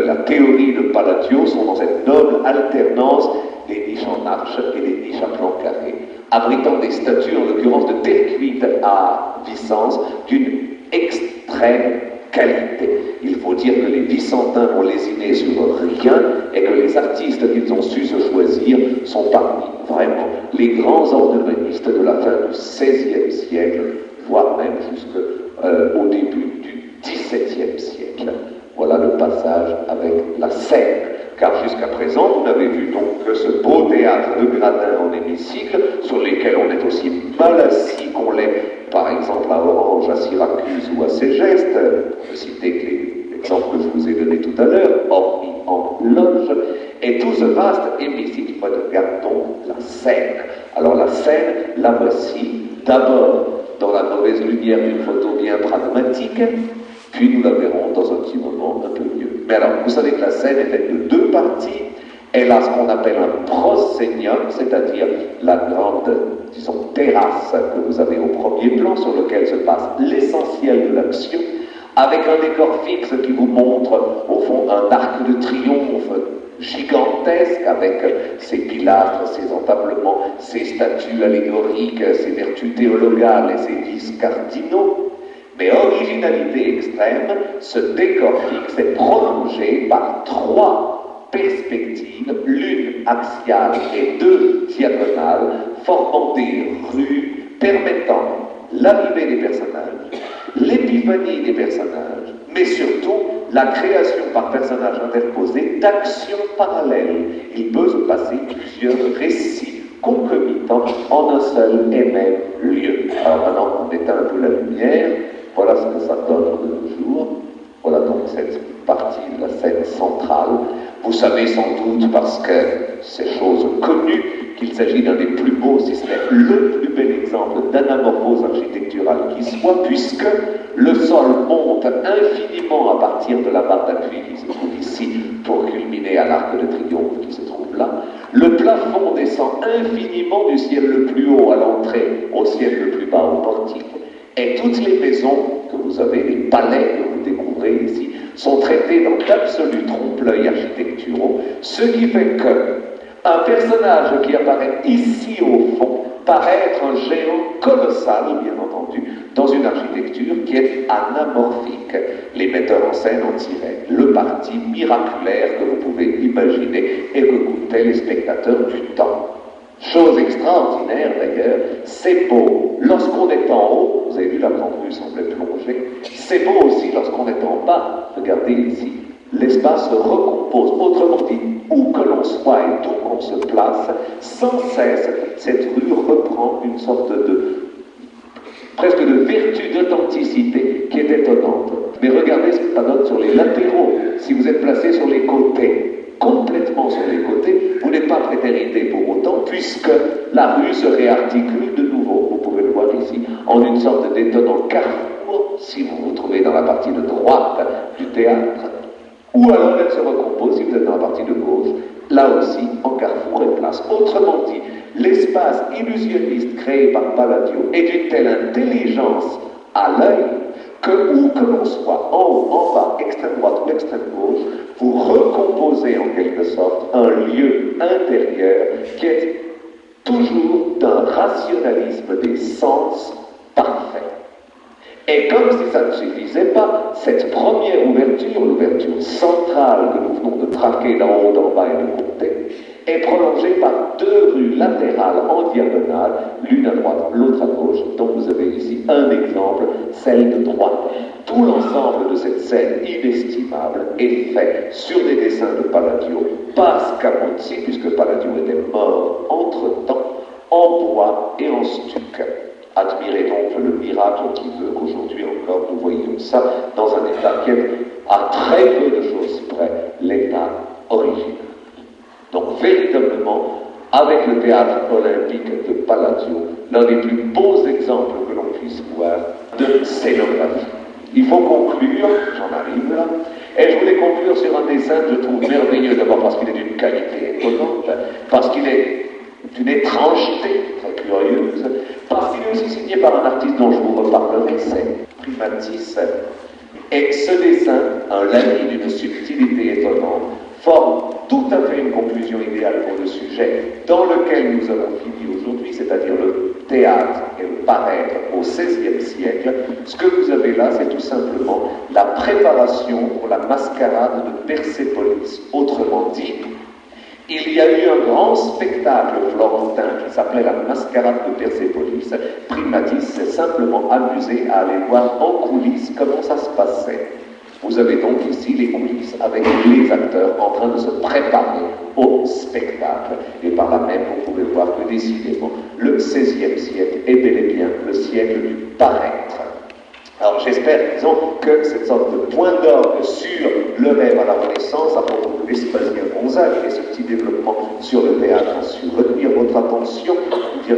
S2: la théorie de Palladio, sont dans cette noble alternance des niches en arche et des niches à plan carré, abritant des statues, en l'occurrence de terre cuite à Vicence, d'une extrême qualité. Il faut dire que les Vicentins ont lésiné sur rien et que les artistes qu'ils ont su se choisir sont parmi vraiment les grands ornemanistes de la fin du XVIe siècle, voire même jusqu'au début du XVIIe siècle. Voilà le passage avec la scène. Car jusqu'à présent, vous n'avez vu donc que ce beau théâtre de gradins en hémicycle, sur lesquels on est aussi mal assis qu'on l'est, par exemple à Orange, à Syracuse ou à Ségeste, pour ne citer que l'exemple que je vous ai donné tout à l'heure, hormis en loge, et tout ce vaste hémicycle, regardons la scène. Alors la scène, la voici, d'abord dans la mauvaise lumière d'une photo bien pragmatique, puis nous la verrons dans un petit moment un peu mieux. Mais alors, vous savez que la scène est faite de 2 parties. Elle a ce qu'on appelle un proscenium, c'est-à-dire la grande, disons, terrasse que vous avez au premier plan, sur lequel se passe l'essentiel de l'action, avec un décor fixe qui vous montre, au fond, un arc de triomphe gigantesque, avec ses pilastres, ses entablements, ses statues allégoriques, ses vertus théologales et ses vices cardinaux. Mais originalité extrême, ce décor fixe est prolongé par 3 perspectives, l'une axiale et 2 diagonales, formant des rues permettant l'arrivée des personnages, l'épiphanie des personnages, mais surtout la création par personnage interposé d'actions parallèles. Il peut se passer plusieurs récits concomitants en un seul et même lieu. Alors maintenant, on éteint un peu la lumière. Voilà ce que ça donne de nos jours. Voilà donc cette partie de la scène centrale. Vous savez sans doute, parce que c'est chose connue, qu'il s'agit d'un des plus beaux, si ce n'est le plus bel exemple d'anamorphose architecturale qui soit, puisque le sol monte infiniment à partir de la barre d'appui qui se trouve ici pour culminer à l'arc de triomphe qui se trouve là. Le plafond descend infiniment du ciel le plus haut à l'entrée au ciel le plus bas au portique. Et toutes les maisons que vous avez, les palais que vous découvrez ici, sont traités dans d'absolus trompe-l'œil architecturaux, ce qui fait que un personnage qui apparaît ici au fond paraître un géant colossal, bien entendu, dans une architecture qui est anamorphique. Les metteurs en scène en tiraient le parti miraculaire que vous pouvez imaginer et que goûtaient les spectateurs du temps. Chose extraordinaire d'ailleurs, c'est beau lorsqu'on est en haut, vous avez vu la grande rue semblait plonger, c'est beau aussi lorsqu'on est en bas, regardez ici, l'espace se recompose, autrement dit, où que l'on soit et d'où qu'on se place, sans cesse, cette rue reprend une sorte de, presque de vertu d'authenticité qui est étonnante. Mais regardez ce que ça donne sur les latéraux, si vous êtes placé sur les côtés, complètement sur les côtés, vous n'êtes pas prétérité pour autant, puisque la rue se réarticule de nouveau, vous pouvez le voir ici, en une sorte d'étonnant carrefour, si vous vous trouvez dans la partie de droite du théâtre, ou alors elle se recompose si vous êtes dans la partie de gauche, là aussi en carrefour et place. Autrement dit, l'espace illusionniste créé par Palladio est d'une telle intelligence à l'œil que où que l'on soit, en haut, en bas, extrême droite ou extrême gauche, vous recomposez en quelque sorte un lieu intérieur qui est toujours d'un rationalisme des sens parfait. Et comme si ça ne suffisait pas, cette première ouverture, l'ouverture centrale que nous venons de traquer d'en haut, d'en bas et de côté, est prolongée par deux rues latérales en diagonale, l'une à droite, l'autre à gauche, dont vous avez ici un exemple, celle de droite. Tout l'ensemble de cette scène inestimable est fait sur des dessins de Palladio, par Scamozzi, puisque Palladio était mort entre-temps, en bois et en stuc. Admirez donc le miracle qui veut qu'aujourd'hui encore nous voyions ça dans un état qui est à très peu de choses près l'état original. Donc véritablement, avec le théâtre olympique de Palladio, l'un des plus beaux exemples que l'on puisse voir de scénographie. Il faut conclure, j'en arrive là, et je voulais conclure sur un dessin que je trouve merveilleux, d'abord parce qu'il est d'une qualité étonnante, parce qu'il est d'une étrangeté très curieuse, parce qu'il est aussi signé par un artiste dont je vous reparlerai, c'est Primatis. Et ce dessin, un lami d'une subtilité étonnante, forme tout à fait une conclusion idéale pour le sujet dans lequel nous avons fini aujourd'hui, c'est-à-dire le théâtre et le paraître au XVIe siècle. Ce que vous avez là, c'est tout simplement la préparation pour la mascarade de Persépolis. Autrement dit, il y a eu un grand spectacle florentin qui s'appelait la mascarade de Persépolis. Primatis s'est simplement amusé à aller voir en coulisses comment ça se passait. Vous avez donc ici les coulisses avec les acteurs en train de se préparer au spectacle. Et par là même, vous pouvez voir que décidément, le XVIe siècle est bel et bien le siècle du paraître. Alors j'espère, disons, que cette sorte de point d'orgue sur le rêve à la Renaissance, à propos de Vespasien Gonzague et ce petit développement sur le théâtre a su retenir votre attention, dire